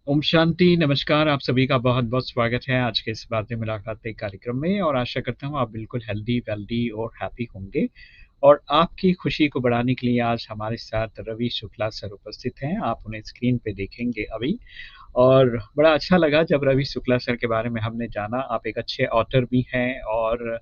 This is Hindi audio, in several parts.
ओम शांति, नमस्कार। आप सभी का बहुत-बहुत स्वागत है आज के इस बातें मुलाकातें कार्यक्रम में और आशा करता हूँ आप बिल्कुल हेल्दी, वेल्दी और हैप्पी होंगे। और आपकी खुशी को बढ़ाने के लिए आज हमारे साथ रवि शुक्ला सर उपस्थित हैं। आप उन्हें स्क्रीन पे देखेंगे अभी और बड़ा अच्छा लगा जब रवि शुक्ला सर के बारे में हमने जाना। आप एक अच्छे ऑथर भी हैं और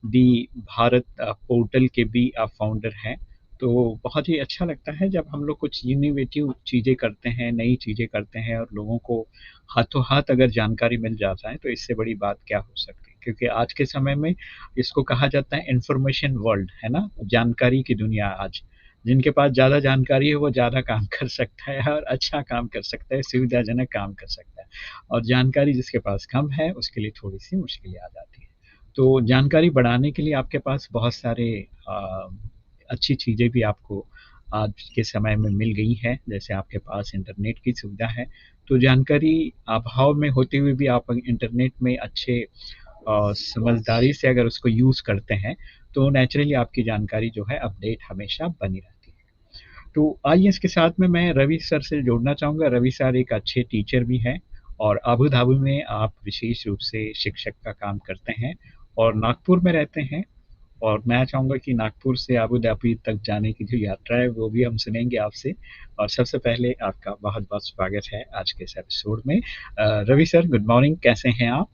दी भारत पोर्टल के भी आप फाउंडर हैं। तो बहुत ही अच्छा लगता है जब हम लोग कुछ इनोवेटिव चीज़ें करते हैं, नई चीज़ें करते हैं और लोगों को हाथों-हाथ अगर जानकारी मिल जाता है, तो इससे बड़ी बात क्या हो सकती है। क्योंकि आज के समय में इसको कहा जाता है इन्फॉर्मेशन वर्ल्ड, है ना? जानकारी की दुनिया आज। जिनके पास ज़्यादा जानकारी है, वो ज़्यादा काम कर सकता है और अच्छा काम कर सकता है, सुविधाजनक काम कर सकता है। और जानकारी जिसके पास कम है, उसके लिए थोड़ी-सी मुश्किलें आ जाती हैं। तो जानकारी बढ़ाने के लिए आपके पास बहुत सारे अ, अच्छी चीज़ें भी आपको आज के समय में मिल गई हैं, जैसे आपके पास इंटरनेट की सुविधा है। तो जानकारी अभाव में होते हुए भी आप इंटरनेट में अच्छे समझदारी से अगर उसको यूज़ करते हैं, तो नेचुरली आपकी जानकारी जो है अपडेट हमेशा बनी रहती है। तो आइए इसके साथ में मैं रवि सर से जोड़ना चाहूँगा। रवि सर एक अच्छे टीचर भी हैं और अबू धाबी में आप विशेष रूप से शिक्षक का काम करते हैं और नागपुर में रहते हैं। और मैं चाहूँगा कि नागपुर से अबू धाबी तक जाने की जो यात्रा है, वो भी हम सुनेंगे आपसे। और सबसे पहले आपका बहुत-बहुत स्वागत है आज के इस एपिसोड में। रवि सर, गुड मॉर्निंग, कैसे हैं आप?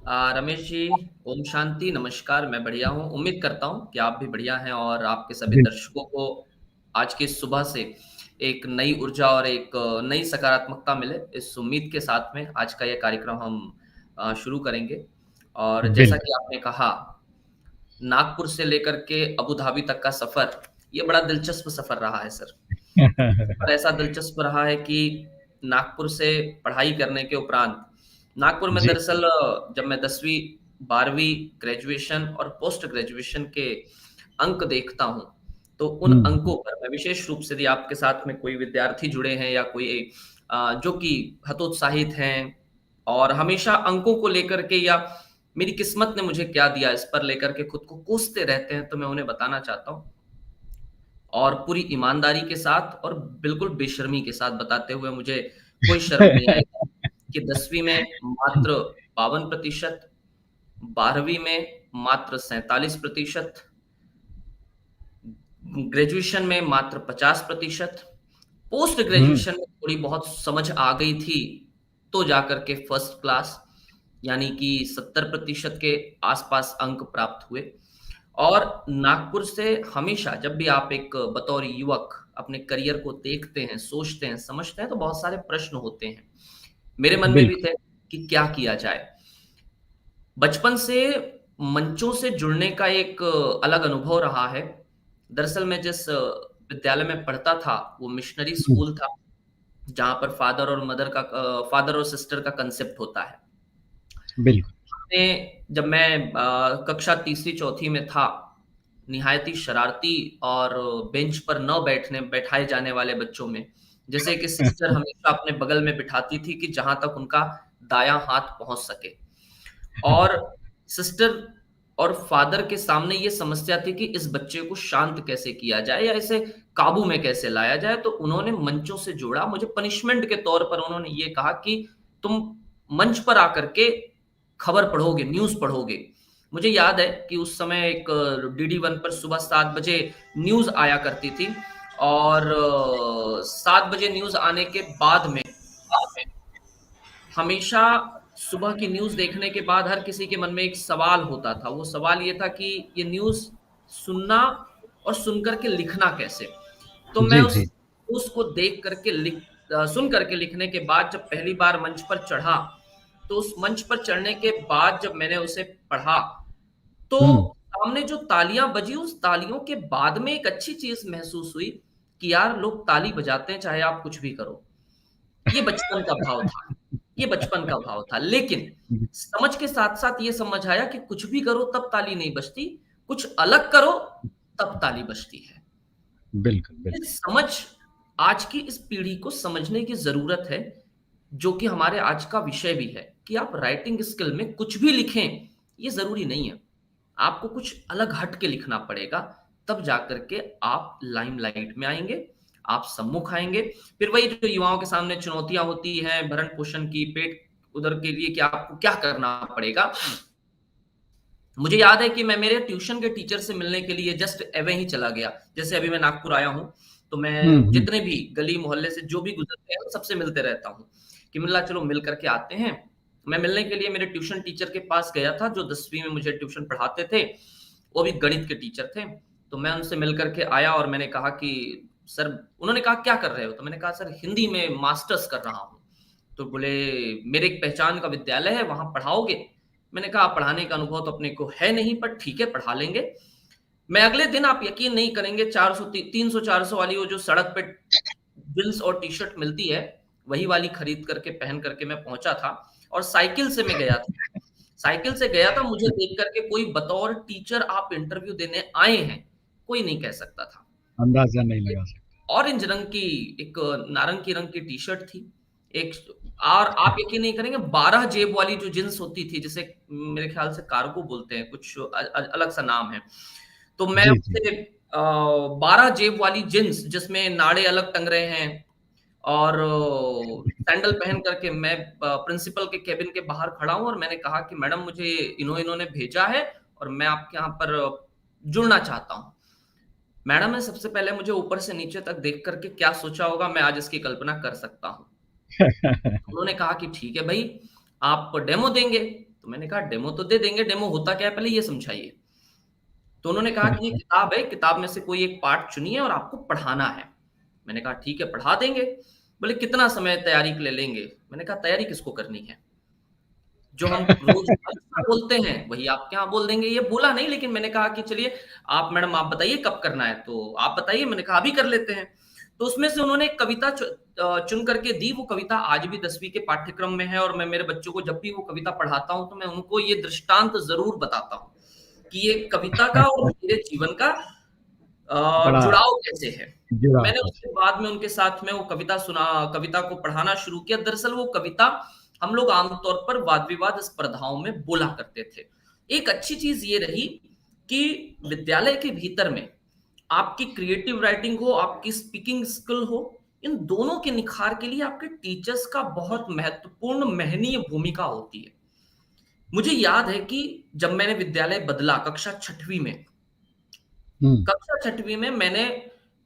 रमेश जी, ओम शांति, नमस्कार। मैं बढ़िया हूँ। उम्मीद करता हूँ कि आप भी बढ़िया हैं और आपके सभी बिल दर्शकों को आज की सुबह से एक नई ऊर्जा और एक नई सकारात्मकता मिले। इस उम्मीद के साथ में आज का ये कार्यक्रम हम शुरू करेंगे। और जैसा बिल्कुल। कि आपने कहा, नागपुर से लेकर के अबू धाबी तक का सफ़र, ये बड़ा दिलचस्प सफ़र रहा है सर। और ऐसा दिलचस्प रहा है कि नागपुर से पढ़ाई करने के उपरांत नागपुर में जी, दरअसल जब मैं 10वीं 12वीं ग्रेजुएशन और पोस्ट ग्रेजुएशन के अंक देखता हूँ, तो उन हुँ, अंकों पर मैं विशेष रूप से यदि आपके साथ में कोई विद्यार्थी जुड़े हैं या कोई जो कि हतोत्साहित हैं और हमेशा अंकों को लेकर के या मेरी किस्मत ने मुझे क्या दिया इस पर लेकर के खुद को कोसते रहते हैं, तो मैं उन्हें बताना चाहता हूँ और पूरी ईमानदारी के साथ और बिल्कुल बेशर्मी के साथ बताते हुए मुझे कोई शर्म नहीं आएगी कि 10वीं में मात्र 52%, 12वीं में मात्र 47%, ग्रेजुएशन में मात्र 50%, पोस्ट हुँ, ग्रेजुएशन में थोड़ी बहुत समझ आ गई थी, तो जाकर के फर्स्ट क्लास यानी कि 70% के आसपास अंक प्राप्त हुए। और नागपुर से हमेशा जब भी आप एक बतौर युवक अपने करियर को देखते हैं, सोचते हैं, समझते हैं, तो बहुत सारे प्रश्न होते हैं। मेरे मन में भी बिल्कुल। थे कि क्या किया जाए? बचपन से मंचों से जुड़ने का एक अलग अनुभव रहा है। दरअसल मैं जिस विद्यालय में पढ़ता था, वो मिशनरी हुँ, स्कूल था, जहाँ पर फादर और सिस्टर का कांसेप्ट होता है। बिल्कुल। जब मैं कक्षा तीसरी चौथी में था, निहायत ही शरारती और बेंच पर न बैठाए जाने वाले बच्चों में, जैसे कि सिस्टर हमेशा अपने बगल में बिठाती थी कि जहाँ तक उनका दायाँ हाथ पहुँच सके। और सिस्टर और फादर के सामने ये समस्या थी कि इस बच्चे को शांत कैसे किया जाए या इसे काबू में कैसे लाया जाए, तो उन्होंने मंचों से जोड़ा। मुझे पनिशमेंट के तौर पर उन्होंने ये कहा कि तुम मंच पर आकर के खबर पढ़ोगे, न्यूज़ पढ़ोगे। मुझे याद है कि उस समय एक डीडी वन पर सुबह 7 बजे न्यूज़ आया करती थी और 7 बजे न्यूज़ आने के बाद में हमेशा सुबह की न्यूज़ देखने के बाद हर किसी के मन में एक सवाल होता था। वो सवाल ये था कि ये न्यूज़ सुनना और सुन कर के लिखना कैसे? तो मैं जी, उस जी। न्यूज़ को देख कर के सुन कर के लिखने के बाद जब पहली बार मंच पर चढ़ा, तो उस मंच पर चढ़ने के बाद जब मैंने उसे पढ़ा, तो हुँ, सामने जो तालियाँ बजी, उस तालियों के बाद में एक अच्छी चीज़ महसूस हुई कि यार लोग ताली बजाते हैं, चाहे आप कुछ भी करो। ये बचपन का भाव था। ये बचपन का भाव था। लेकिन समझ के साथ-साथ ये समझ आया कि कुछ भी करो तब ताली नहीं बजती, कुछ अलग करो तब ताली बजती है। बिल्कुल, ये बिल्कुल। समझ आज की इस पीढ़ी को समझने की ज़रूरत है, जो कि हमारे आज का विषय भी है कि आप राइटिंग स्किल में कुछ भी लिखें, ये ज़रूरी नहीं है। आपको कुछ अलग हट के लिखना पड़ेगा, तब जाकर के आप लाइमलाइट में आएँगे आप सम्मुख आएँगे, फिर वही जो युवाओं के सामने चुनौतियाँ होती हैं, भरण-पोषण की, पेट उधर के लिए कि आपको क्या करना पड़ेगा। मुझे याद है कि मैं मेरे ट्यूशन के टीचर से मिलने के लिए जस्ट एवे ही चला गया। जैसे अभी मैं नागपुर आया हूँ, तो हुँ, मैं हुँ। जितने भी गली-मोहल्ले से जो भी गुज़रते हैं, सबसे मिलते रहता हूँ, कि मिल्ला चलो मिल कर के आते हैं। मैं मिलने के लिए मेरे ट्यूशन टीचर के पास गया था, जो 10वीं में मुझे ट्यूशन पढ़ाते थे, वो भी गणित के टीचर थे। तो मैं उनसे मिल कर के आया और मैंने कहा कि सर उन्होंने कहा, "क्या कर रहे हो?" तो मैंने कहा, "सर हिंदी में मास्टर्स कर रहा हूँ।" तो बोले, "मेरे एक पहचान का विद्यालय है, वहाँ पढ़ाओगे?" मैंने कहा, "पढ़ाने का अनुभव तो अपने को है नहीं, पर ठीक है, पढ़ा लेंगे।" मैं अगले दिन आप यकीन नहीं करेंगे 400 ती 300-400 वाली वो जो सड़क पे जीन्स और टी-शर्ट मिलती है, वही वाली खरीद करके, पहन करके मैं पहुँचा था और साइकिल से मैं गया था। साइकिल से गया था, मुझे देख कर के कोई बतौर टीचर आप इंटरव्यू देने आए हैं, कोई नहीं कह सकता था। अंदाज़ा नहीं लगा सकते। ऑरेंज रंग की एक नारंगी रंग की टी-शर्ट थी। एक और आप यकीन नहीं करेंगे 12 जेब वाली जो जीन्स होती थी, जिसे मेरे ख़्याल से कार्गो बोलते हैं, कुछ अलग सा नाम है। तो मैं जी, जी। उससे 12 जेब वाली जीन्स जिसमें नाड़े अलग टंग रहे हैं और सैंडल पहन कर के मैं प्रिंसिपल के केबिन के बाहर खड़ा हूँ और मैंने कहा कि मैडम मुझे इन्होंने भेजा है और मैं आपके यहाँ पर जुड़ना चाहता हूँ। मैडम ने सबसे पहले मुझे ऊपर से नीचे तक देख कर के क्या सोचा होगा मैं आज इसकी कल्पना कर सकता हूँ। उन्होंने कहा कि ठीक है भई, आप डेमो देंगे? तो मैंने कहा डेमो तो दे देंगे, डेमो होता क्या है पहले ये समझाइए। तो उन्होंने कहा कि ये किताब है, किताब में से कोई एक पार्ट चुनिए और आपको पढ़ाना है। मैंने कहा ठीक है, पढ़ा देंगे। बोले कितना समय तैयारी के लिए लेंगे? मैंने कहा तैयारी किसको करनी है? जो हम रोज़ बोलते हैं, वही आपके यहाँ बोल देंगे। ये बोला नहीं लेकिन मैंने कहा कि चलिए आप मैडम आप बताइए कब करना है? तो आप बताइए, मैंने कहा अभी कर लेते हैं। तो उसमें से उन्होंने एक कविता चुन करके दी, वो कविता आज भी 10वीं के पाठ्यक्रम में है और मैं मेरे बच्चों को जब भी वो कविता पढ़ाता हूँ, तो मैं उनको ये दृष्टांत ज़रूर बताता हूँ, कि ये कविता का और मेरे जीवन का बड़ा जुड़ाव कैसे है। जुड़ा मैंने था। उसके बाद में उनके साथ में वो कविता को पढ़ाना शुरू किया। दरअसल वो कविता हम लोग आमतौर पर वाद-विवाद स्पर्धाओं में बोला करते थे। एक अच्छी चीज़ ये रही कि विद्यालय के भीतर में आपकी क्रिएटिव राइटिंग हो, आपकी स्पीकिंग स्किल हो, इन दोनों के निखार के लिए आपके टीचर्स का बहुत महत्वपूर्ण महनीय भूमिका होती है। मुझे याद है कि जब मैंने विद्यालय बदला कक्षा 6वीं में, हुँ। कक्षा 6वीं में मैंने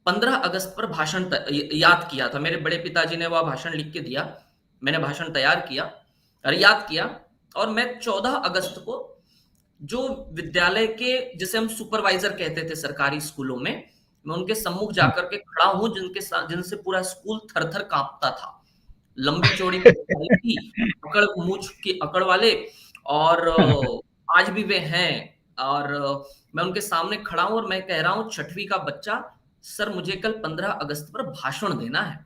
15 अगस्त पर भाषण याद किया था। मेरे बड़े पिताजी ने वह भाषण लिख के दिया। मैंने भाषण तैयार किया और याद किया और मैं 14 अगस्त को जो विद्यालय के जिसे हम सुपरवाइजर कहते थे सरकारी स्कूलों में, मैं उनके सम्मुख हुँ। जाकर के खड़ा हूँ जिनसे पूरा स्कूल थर-थर काँपता था। लंबी-चौड़ी परछाई थी, अकड़ मूंछ की अकड़ वाले और आज भी वे हैं और मैं उनके सामने खड़ा हूँ और मैं कह रहा हूँ 6वीं का बच्चा, सर मुझे कल 15 अगस्त पर भाषण देना है।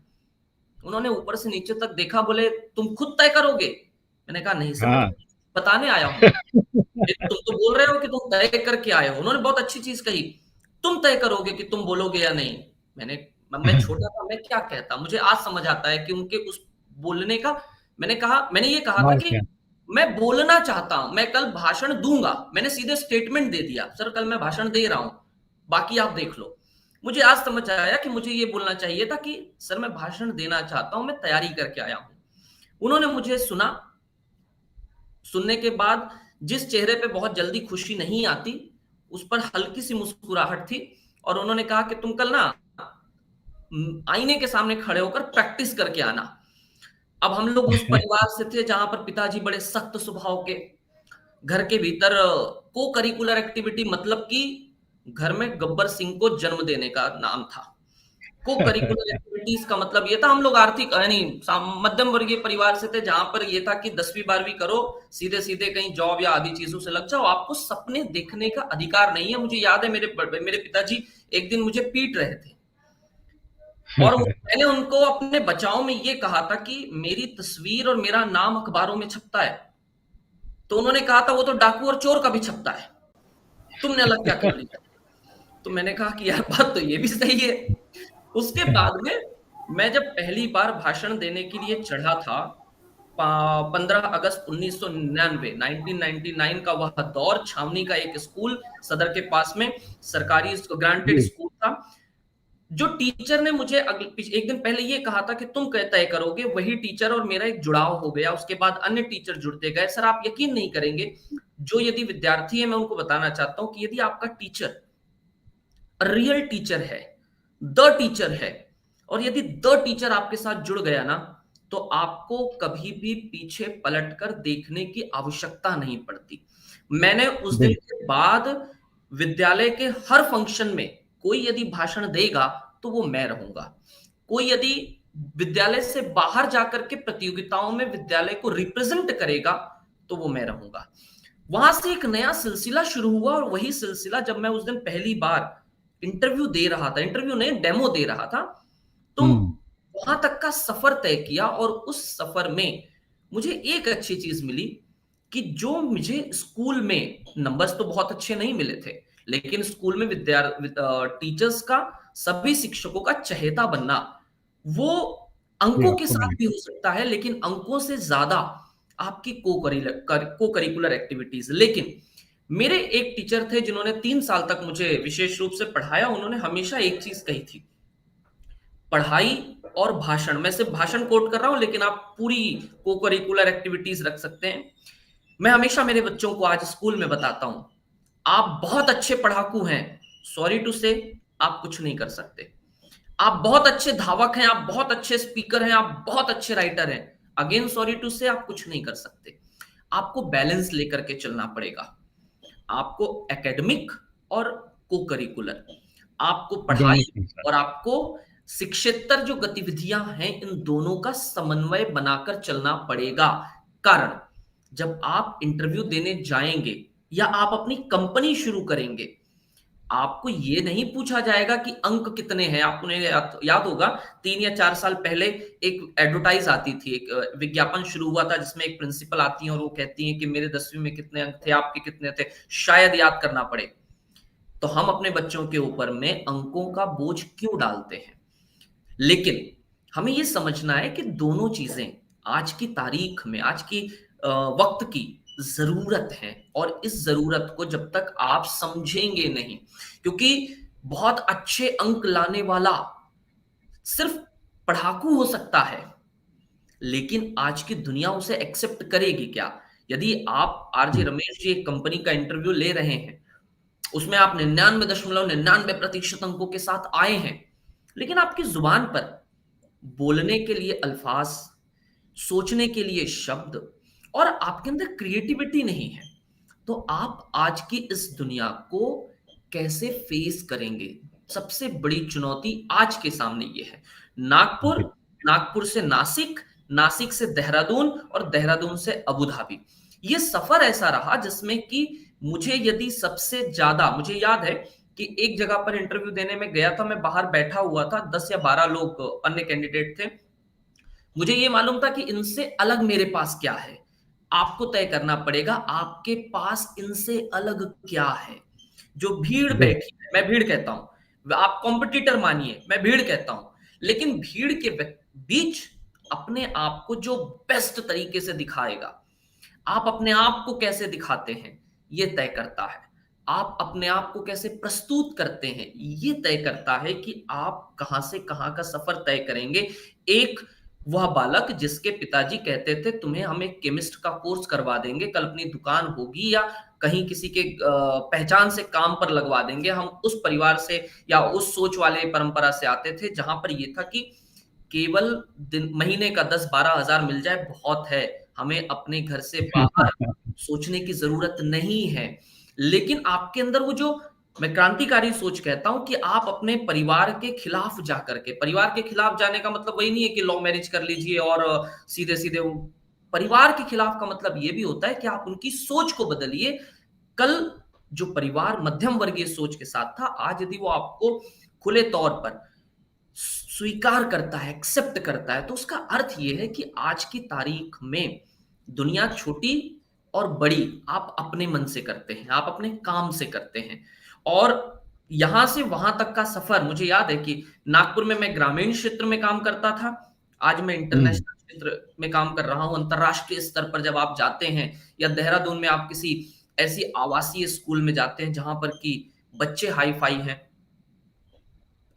उन्होंने ऊपर से नीचे तक देखा, बोले, "तुम खुद तय करोगे?" मैंने कहा, "नहीं सर, मैं हाँ। तो बताने आया हूँ।" तुम तो बोल रहे हो कि तुम तय करके आए हो। उन्होंने बहुत अच्छी चीज़ कही, "तुम तय करोगे कि तुम बोलोगे या नहीं?" मैं छोटा था, मैं क्या कहता? मुझे आज समझ आता है कि उनके उस बोलने का मैंने ये कहा था और कि क्या। मैं बोलना चाहता हूँ, मैं कल भाषण दूँगा। मैंने सीधे स्टेटमेंट दे दिया, "सर कल मैं भाषण दे रहा हूँ, बाकी आप देख लो।" मुझे आज समझ आया कि मुझे ये बोलना चाहिए था कि सर मैं भाषण देना चाहता हूँ, मैं तैयारी करके आया हूँ। उन्होंने मुझे सुना, सुनने के बाद जिस चेहरे पे बहुत जल्दी खुशी नहीं आती, उस पर हल्की-सी मुस्कुराहट थी और उन्होंने कहा कि तुम कल ना आईने के सामने खड़े होकर प्रैक्टिस करके आना। अब हम लोग उस परिवार से थे जहाँ पर पिताजी बड़े सख्त स्वभाव के, घर के भीतर को करिकुलर एक्टिविटी मतलब कि घर में गब्बर सिंह को जन्म देने का नाम था। को करिकुलर एक्टिविटीज का मतलब ये था, हम लोग आर्थिक यानी मध्यम वर्गीय परिवार से थे जहां पर ये था कि 10वीं 12वीं करो, सीधे सीधे कहीं जॉब या आदि चीजों से लग जाओ, आपको सपने देखने का अधिकार नहीं है। मुझे याद है मेरे पिताजी एक दिन मुझे पीट रहे थे और मैंने उनको अपने बचाव में ये कहा था कि मेरी तस्वीर और मेरा नाम अखबारों में छपता है। तो उन्होंने कहा था वो तो डाकू और चोर का भी छपता है, तुमने अलग क्या कर लिया? तो मैंने कहा कि यार बात तो ये भी सही है। उसके बाद में मैं जब पहली बार भाषण देने के लिए चढ़ा था, 15 अगस्त 1999 1999 का वह दौर, छावनी का एक स्कूल सदर के पास में सरकारी ग्रांटेड जी। स्कूल था। जो टीचर ने मुझे एक दिन पहले ये कहा था कि तुम तय करोगे, वही टीचर और मेरा एक जुड़ाव हो गया। उसके बाद अन्य टीचर जुड़ते गए। सर, आप यकीन नहीं करेंगे, जो यदि विद्यार्थी है, मैं उनको बताना चाहता हूं कि यदि आपका टीचर रियल टीचर है, द टीचर है, और यदि द टीचर आपके साथ जुड़ गया ना, तो आपको कभी भी पीछे पलटकर देखने की आवश्यकता नहीं पड़ती। मैंने उस दिन बिल्कुल। के बाद विद्यालय के हर फंक्शन में कोई यदि भाषण देगा तो वो मैं रहूंगा। कोई यदि विद्यालय से बाहर जाकर के प्रतियोगिताओं में विद्यालय को रिप्रेजेंट करेगा तो वो मैं रहूंगा। वहां से एक नया सिलसिला शुरू हुआ, और वही सिलसिला जब मैं उस दिन पहली बार इंटरव्यू दे रहा था, इंटरव्यू नहीं, डेमो दे रहा था, तो हुँ, वहां तक का सफर तय किया। और उस सफर में मुझे एक अच्छी चीज मिली कि जो मुझे स्कूल में नंबर्स तो बहुत अच्छे नहीं मिले थे, लेकिन स्कूल में टीचर्स का, सभी शिक्षकों का चहेता बनना, वो ये अंकों के आपको साथ मिला। भी हो सकता है, लेकिन अंकों से ज्यादा आपकी को करिकुलर एक्टिविटीज। लेकिन मेरे एक टीचर थे जिन्होंने 3 साल तक मुझे विशेष रूप से पढ़ाया। उन्होंने हमेशा एक चीज कही थी, पढ़ाई और भाषण, मैं सिर्फ भाषण कोट कर रहा हूं, लेकिन आप पूरी को करिकुलर एक्टिविटीज रख सकते हैं। मैं हमेशा मेरे बच्चों को आज स्कूल में बताता हूं, आप बहुत अच्छे पढ़ाकू हैं, सॉरी टू से, आप कुछ नहीं कर सकते। आप बहुत अच्छे धावक हैं, आप बहुत अच्छे स्पीकर हैं, आप बहुत अच्छे राइटर हैं, अगेन सॉरी टू से, आप कुछ नहीं कर सकते। आपको बैलेंस लेकर के चलना पड़ेगा। आपको एकेडमिक और को करिकुलर, आपको दोनों पढ़ाई के साथ। और आपको शिक्षेतर जो गतिविधियां हैं, इन दोनों का समन्वय बनाकर चलना पड़ेगा। कारण जब आप इंटरव्यू देने जाएंगे या आप अपनी कंपनी शुरू करेंगे, आपको ये नहीं पूछा जाएगा कि अंक कितने हैं। आपको याद होगा, 3 या 4 साल पहले एक एडवर्टाइज आती थी, एक विज्ञापन शुरू हुआ था, जिसमें एक प्रिंसिपल आती है और वो कहती है कि मेरे 10वीं में कितने अंक थे, आपके कितने थे, शायद याद करना पड़े। तो हम अपने बच्चों के ऊपर में अंकों का बोझ क्यों डालते हैं? लेकिन हमें ये समझना है कि दोनों चीजें आज की तारीख में, आज की वक्त की जरूरत है। और इस जरूरत को जब तक आप समझेंगे नहीं, क्योंकि बहुत अच्छे अंक लाने वाला सिर्फ पढ़ाकू हो सकता है, लेकिन आज की दुनिया उसे एक्सेप्ट करेगी क्या? यदि आप आरजे हुँ, रमेश जी एक कंपनी का इंटरव्यू ले रहे हैं, उसमें आप 99.99% अंकों के साथ आए हैं, लेकिन आपकी जुबान पर बोलने के लिए अल्फाज, सोचने के लिए शब्द, और आपके अंदर क्रिएटिविटी नहीं है, तो आप आज की इस दुनिया को कैसे फेस करेंगे? सबसे बड़ी चुनौती आज के सामने ये है। नागपुर, बिल नागपुर से नासिक, नासिक से देहरादून, और देहरादून से अबू धाबी। ये सफर ऐसा रहा जिसमें कि मुझे यदि सबसे ज्यादा, मुझे याद है कि एक जगह पर इंटरव्यू देने में गया था, मैं बाहर बैठा हुआ था, 10 या 12 लोग अन्य कैंडिडेट थे। मुझे ये मालूम था कि इनसे अलग मेरे पास क्या है। आपको तय करना पड़ेगा आपके पास इनसे अलग क्या है। जो भीड़ बिल बैठी है, मैं भीड़ कहता हूं, आप कॉम्पिटिटर मानिए, मैं भीड़ कहता हूं, लेकिन भीड़ के बीच अपने आप को जो बेस्ट तरीके से दिखाएगा, आप अपने आप को कैसे दिखाते हैं, ये तय करता है। आप अपने आप को कैसे प्रस्तुत करते हैं, ये तय करता है कि आप कहां से कहां का सफर तय करेंगे। एक वह बालक जिसके पिताजी कहते थे तुम्हें हम एक केमिस्ट का कोर्स करवा देंगे, कल अपनी दुकान होगी या कहीं किसी के पहचान से काम पर लगवा देंगे, हम उस परिवार से या उस सोच वाले परंपरा से आते थे जहां पर यह था कि केवल दिन महीने का 10-12 हजार मिल जाए बहुत है, हमें अपने घर से बाहर सोचने की जरूरत नहीं है। लेकिन आपके अंदर वो जो, मैं क्रांतिकारी सोच कहता हूं कि आप अपने परिवार के खिलाफ जाकर के, परिवार के खिलाफ जाने का मतलब वही नहीं है कि लव मैरिज कर लीजिए और सीधे सीधे वो, परिवार के खिलाफ का मतलब ये भी होता है कि आप उनकी सोच को बदलिए। कल जो परिवार मध्यम वर्गीय सोच के साथ था, आज यदि वो आपको खुले तौर पर स्वीकार करता है, एक्सेप्ट करता है, तो उसका अर्थ यह है कि आज की तारीख में दुनिया छोटी और बड़ी आप अपने मन से करते हैं, आप अपने काम से करते हैं। और यहां से वहां तक का सफर, मुझे याद है कि नागपुर में मैं ग्रामीण क्षेत्र में काम करता था, आज मैं हुँ, इंटरनेशनल क्षेत्र में काम कर रहा हूं, अंतरराष्ट्रीय स्तर पर जब आप जाते हैं, या देहरादून में आप किसी ऐसी आवासीय स्कूल में जाते हैं जहां पर कि बच्चे हाई फाई हैं,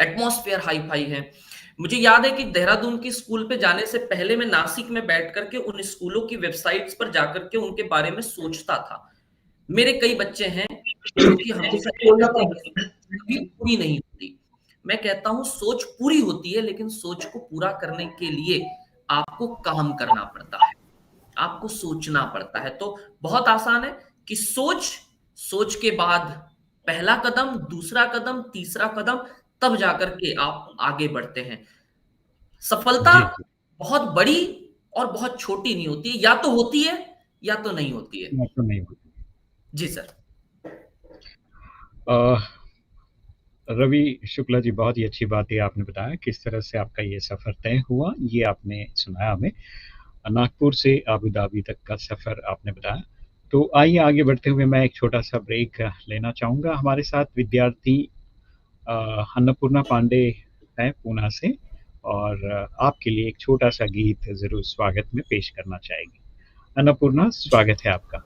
एटमॉस्फेयर हाई-फाई है। मुझे याद है कि देहरादून की स्कूल पे जाने से पहले मैं नासिक में बैठ कर के उन स्कूलों की वेबसाइट्स पर जाकर के उनके बारे में सोचता था। मेरे कई बच्चे हैं जो कि हमेशा ये कहते हैं कि सोच कभी पूरी नहीं होती। मैं कहता हूँ सोच पूरी होती है, लेकिन सोच को पूरा करने के लिए आपको काम करना पड़ता है, आपको सोचना पड़ता है। तो बहुत आसान है कि सोच के बाद पहला कदम, दूसरा कदम, तीसरा कदम, तब जाकर के आप आगे बढ़ते हैं। सफलता जी, जी। बहुत बड़ी और बहुत छोटी नहीं होती है, या तो होती है या तो नहीं होती है। मैं तो नहीं हूँ। जी सर। अ, रवि शुक्ला जी, बहुत ही अच्छी बात है आपने बताया किस तरह से आपका ये सफ़र तय हुआ, ये आपने सुनाया हमें। नागपुर से अबू धाबी तक का सफ़र आपने बताया। तो आइए आगे बढ़ते हुए मैं एक छोटा-सा ब्रेक लेना चाहूँगा। हमारे साथ विद्यार्थी अन्नपूर्णा पांडे हैं पूना से और आपके लिए एक छोटा-सा गीत ज़रूर स्वागत में पेश करना चाहेंगे। अन्नपूर्णा, स्वागत है आपका।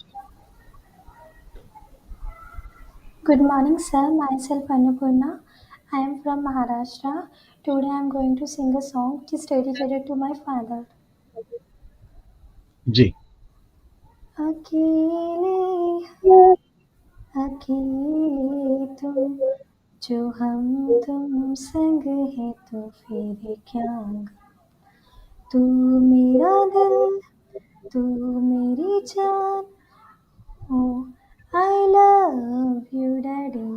Good morning, sir. Myself Annapurna. I am from Maharashtra. Today I am going to sing a song which is dedicated to my father. जी। अकेले अकेले तुम जो हम तुम संग है तो फिर क्या गम। तू मेरा दिल तू मेरी जान ओ आई लव यू डैडी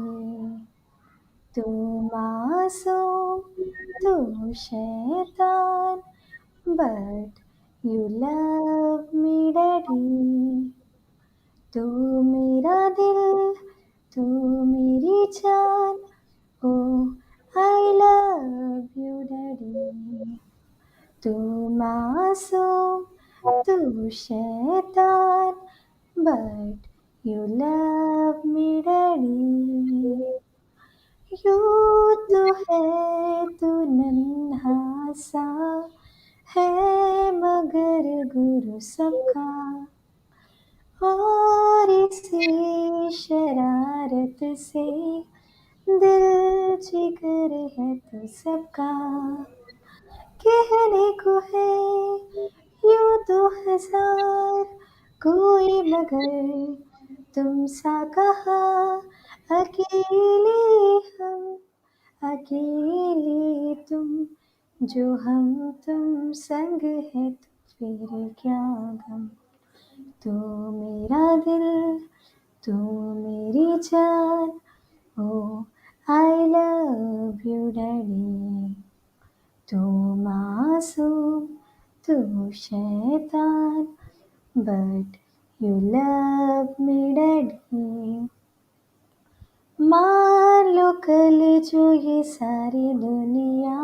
तू मासूम तू शैतान but you love me daddy तू मेरा दिल तू मेरी जान ओ I love you daddy तू मासूम तू शैतान but you love me daddy यूं तो है तू नन्हा सा है मगर गुरु सबका और इसी शरारत से दिल जिगर है तो सबका कहने को है यूं तो हजार कोई मगर तुम सा कहा अकेले हम अकेले तुम जो हम तुम संग है तो फिर क्या गम तू मेरा दिल तू मेरी जान ओ आई लव यू डैडी तू मासूम तू शैतान but you love me daddy मान लो कल जो ये सारी दुनिया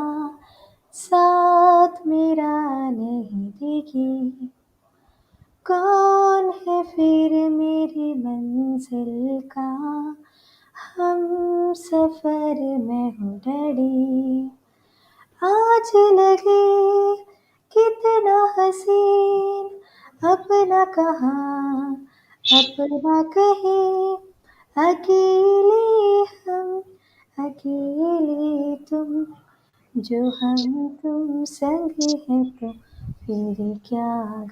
साथ मेरा नहीं देगी कौन है फिर मेरी मंजिल का हम सफर में हूँ डैडी आज लगे कितना हसीन अपना कहाँ अपना कहे अकेले हम अकेले तुम जो हम तुम संग है तो फिर क्या गम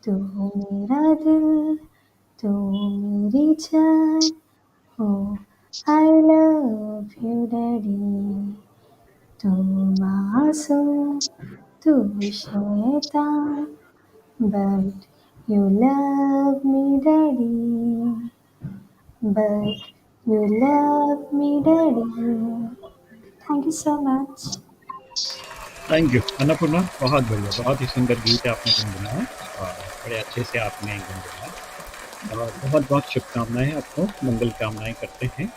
तू मेरा दिल तू मेरी जान ओ आई लव यू डैडी तू मासूम तू शैतान but you love me daddy but you love me daddy thank you so much thank you Annapurna, बहुत बढ़िया, बहुत ही सुंदर गीत आपने गुनगुनाया और बड़े अच्छे से आपने गुनगुनाया और बहुत-बहुत शुभकामनाएँ आपको, मंगल कामनाएँ करते हैं।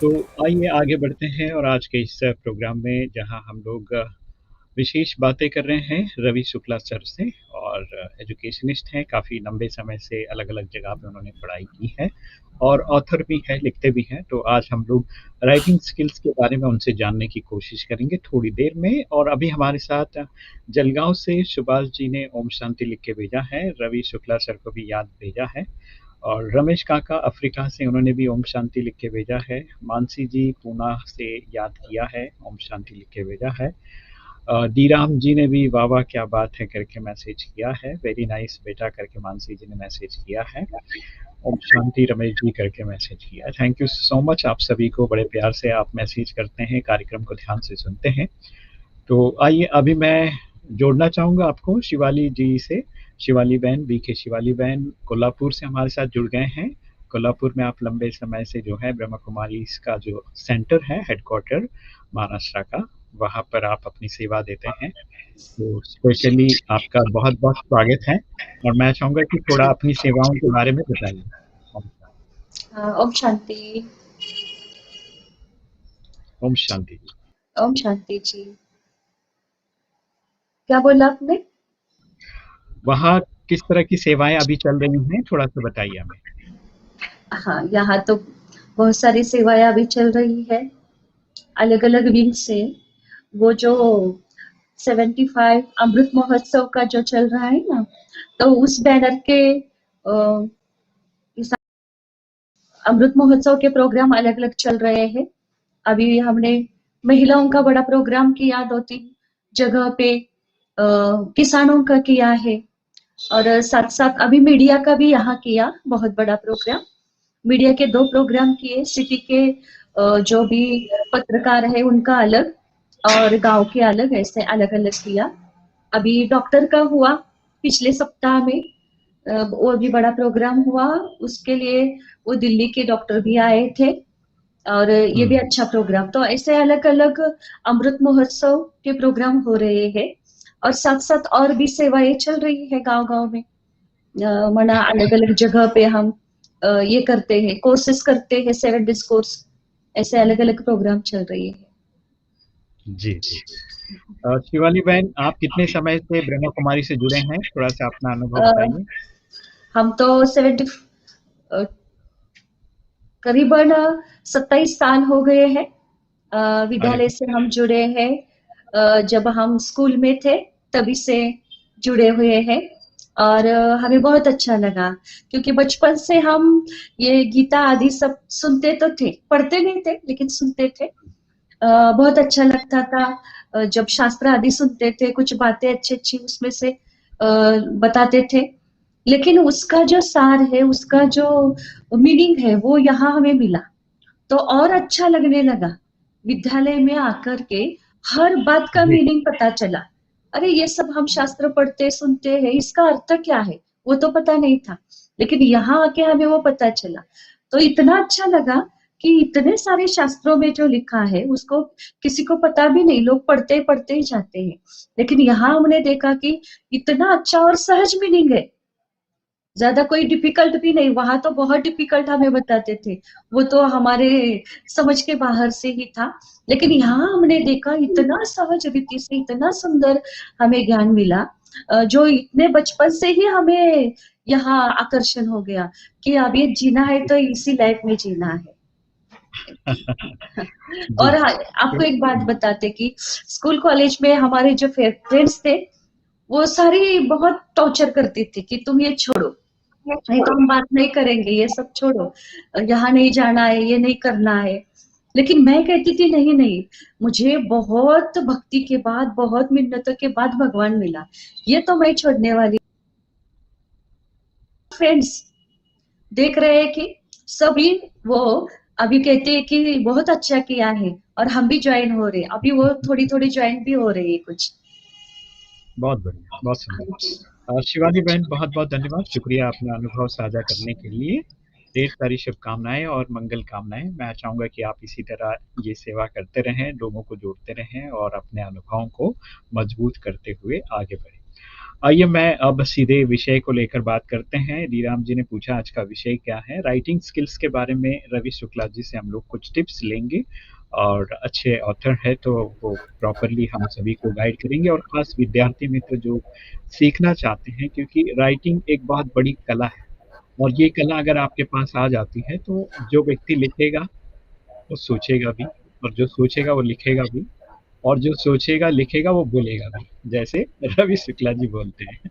तो आइए आगे बढ़ते हैं और आज के इस प्रोग्राम में जहाँ हम लोग विशेष बातें कर रहे हैं रवि शुक्ला सर से और एजुकेशनिस्ट हैं, काफ़ी लंबे समय से अलग-अलग जगह पे उन्होंने पढ़ाई की है और ऑथर भी हैं, लिखते भी हैं। तो आज हम लोग राइटिंग स्किल्स के बारे में उनसे जानने की कोशिश करेंगे थोड़ी देर में और अभी हमारे साथ जलगाँव से सुभाष जी ने ओम शांति लिख के भेजा है, रवि शुक्ला सर को भी याद भेजा है। और रमेश काका अफ्रीका से, उन्होंने भी ओम शांति लिख के भेजा है। मानसी जी पूना से याद किया है, ओम शांति लिख के भेजा है। डी राम जी ने भी वाह वाह क्या बात है करके मैसेज किया है, वेरी नाइस बेटा करके मानसी जी ने मैसेज किया है। ओम शांति रमेश जी करके मैसेज किया है। थैंक यू सो मच आप सभी को, बड़े प्यार से आप मैसेज करते हैं, कार्यक्रम को ध्यान से सुनते हैं। तो आइए अभी मैं जोड़ना चाहूँगा आपको शिवाली जी से। शिवाली बहन, बीके शिवाली बहन कोल्हापुर से हमारे साथ जुड़ गए हैं। कोल्हापुर में आप लंबे समय से जो है ब्रह्मा कुमारी का जो सेंटर है, हेडक्वार्टर महाराष्ट्र का, वहाँ पर आप अपनी सेवा देते हैं। तो स्पेशली आपका बहुत बहुत स्वागत है और मैं चाहूँगा कि थोड़ा अपनी सेवाओं के बारे में बताइए। ओम शांति। ओम शांति जी। ओम शांति जी। क्या बोला आपने? वहाँ किस तरह की सेवाएं अभी चल रही हैं, थोड़ा सा बताइए हमें। हाँ, यहाँ तो बहुत सारी सेवाएं अभी चल रही है, अलग अलग विंग से। वो जो 75 अमृत महोत्सव का जो चल रहा है ना, तो उस बैनर के अमृत महोत्सव के प्रोग्राम अलग अलग चल रहे हैं। अभी हमने महिलाओं का बड़ा प्रोग्राम किया 2-3 जगह पे, किसानों का किया है, और साथ साथ अभी मीडिया का भी यहाँ किया बहुत बड़ा प्रोग्राम। मीडिया के 2 प्रोग्राम किए, सिटी के जो भी पत्रकार है उनका अलग और गांव के अलग, ऐसे अलग अलग किया। अभी डॉक्टर का हुआ पिछले सप्ताह में, वो भी बड़ा प्रोग्राम हुआ। उसके लिए वो दिल्ली के डॉक्टर भी आए थे और ये भी अच्छा प्रोग्राम। तो ऐसे अलग अलग अमृत महोत्सव के प्रोग्राम हो रहे हैं और साथ साथ और भी सेवाएं चल रही है गांव गांव में। मना अलग अलग जगह पे हम ये करते हैं, कोर्सेस करते हैं, 7 डेज कोर्स, ऐसे अलग अलग प्रोग्राम चल रही है। जी जी। शिवाली बहन, आप कितने समय से ब्रह्मा कुमारी से जुड़े हैं, थोड़ा सा अपना अनुभव बताइए। हम तो 70 करीबन 27 साल हो गए हैं। विद्यालय से हम जुड़े हैं, जब हम स्कूल में थे तभी से जुड़े हुए हैं और हमें बहुत अच्छा लगा, क्योंकि बचपन से हम ये गीता आदि सब सुनते तो थे, पढ़ते नहीं थे लेकिन सुनते थे। बहुत अच्छा लगता था जब शास्त्र आदि सुनते थे, कुछ बातें अच्छी अच्छी उसमें से बताते थे, लेकिन उसका जो सार है, उसका जो मीनिंग है, वो यहाँ हमें मिला तो और अच्छा लगने लगा। विद्यालय में आकर के हर बात का मीनिंग पता चला। अरे ये सब हम शास्त्र पढ़ते सुनते हैं, इसका अर्थ क्या है वो तो पता नहीं था, लेकिन यहाँ आके हमें वो पता चला। तो इतना अच्छा लगा कि इतने सारे शास्त्रों में जो लिखा है उसको किसी को पता भी नहीं, लोग पढ़ते पढ़ते ही जाते हैं, लेकिन यहाँ हमने देखा कि इतना अच्छा और सहज मीनिंग है, ज्यादा कोई डिफिकल्ट भी नहीं। वहां तो बहुत डिफिकल्ट हमें बताते थे, वो तो हमारे समझ के बाहर से ही था, लेकिन यहाँ हमने देखा इतना सहज रीति से, इतना सुंदर हमें ज्ञान मिला, जो इतने बचपन से ही हमें यहाँ आकर्षण हो गया कि अब ये जीना है तो इसी लाइफ में जीना है। और आपको एक बात बताते कि स्कूल कॉलेज में हमारे जो फ्रेंड्स थे वो सारी बहुत टॉर्चर करती थी कि तुम ये छोड़ो, नहीं तो हम बात नहीं करेंगे, ये सब छोड़ो, यहाँ नहीं जाना है, ये नहीं करना है। लेकिन मैं कहती थी नहीं नहीं, मुझे बहुत भक्ति के बाद, बहुत मिन्नतों के बाद भगवान मिला, ये तो मैं छोड़ने वाली। फ्रेंड्स देख रहे हैं कि सभी वो अभी कहते हैं कि बहुत अच्छा किया है और हम भी ज्वाइन हो रहे हैं, अभी वो थोड़ी थोड़ी ज्वाइन भी हो रही है कुछ। बहुत बढ़िया, बहुत सुंदर। शिवानी बहन, बहुत बहुत धन्यवाद, शुक्रिया अपना अनुभव साझा करने के लिए। ढेर सारी शुभकामनाएं और मंगल कामनाएं। मैं चाहूँगा कि आप इसी तरह ये सेवा करते रहें, लोगों को जोड़ते रहें और अपने अनुभवों को मजबूत करते हुए आगे बढ़ें। आइए मैं अब सीधे विषय को लेकर बात करते हैं। लीराम जी ने पूछा आज का विषय क्या है। राइटिंग स्किल्स के बारे में रवि शुक्ला जी से हम लोग कुछ टिप्स लेंगे और अच्छे ऑथर है तो वो प्रॉपरली हम सभी को गाइड करेंगे, और खास विद्यार्थी मित्र जो सीखना चाहते हैं, क्योंकि राइटिंग एक बहुत बड़ी कला है और ये कला अगर आपके पास आ जाती है तो जो व्यक्ति लिखेगा वो सोचेगा भी, और जो सोचेगा वो लिखेगा भी, और जो सोचेगा लिखेगा वो बोलेगा भी, जैसे रवि शुक्ला जी बोलते हैं।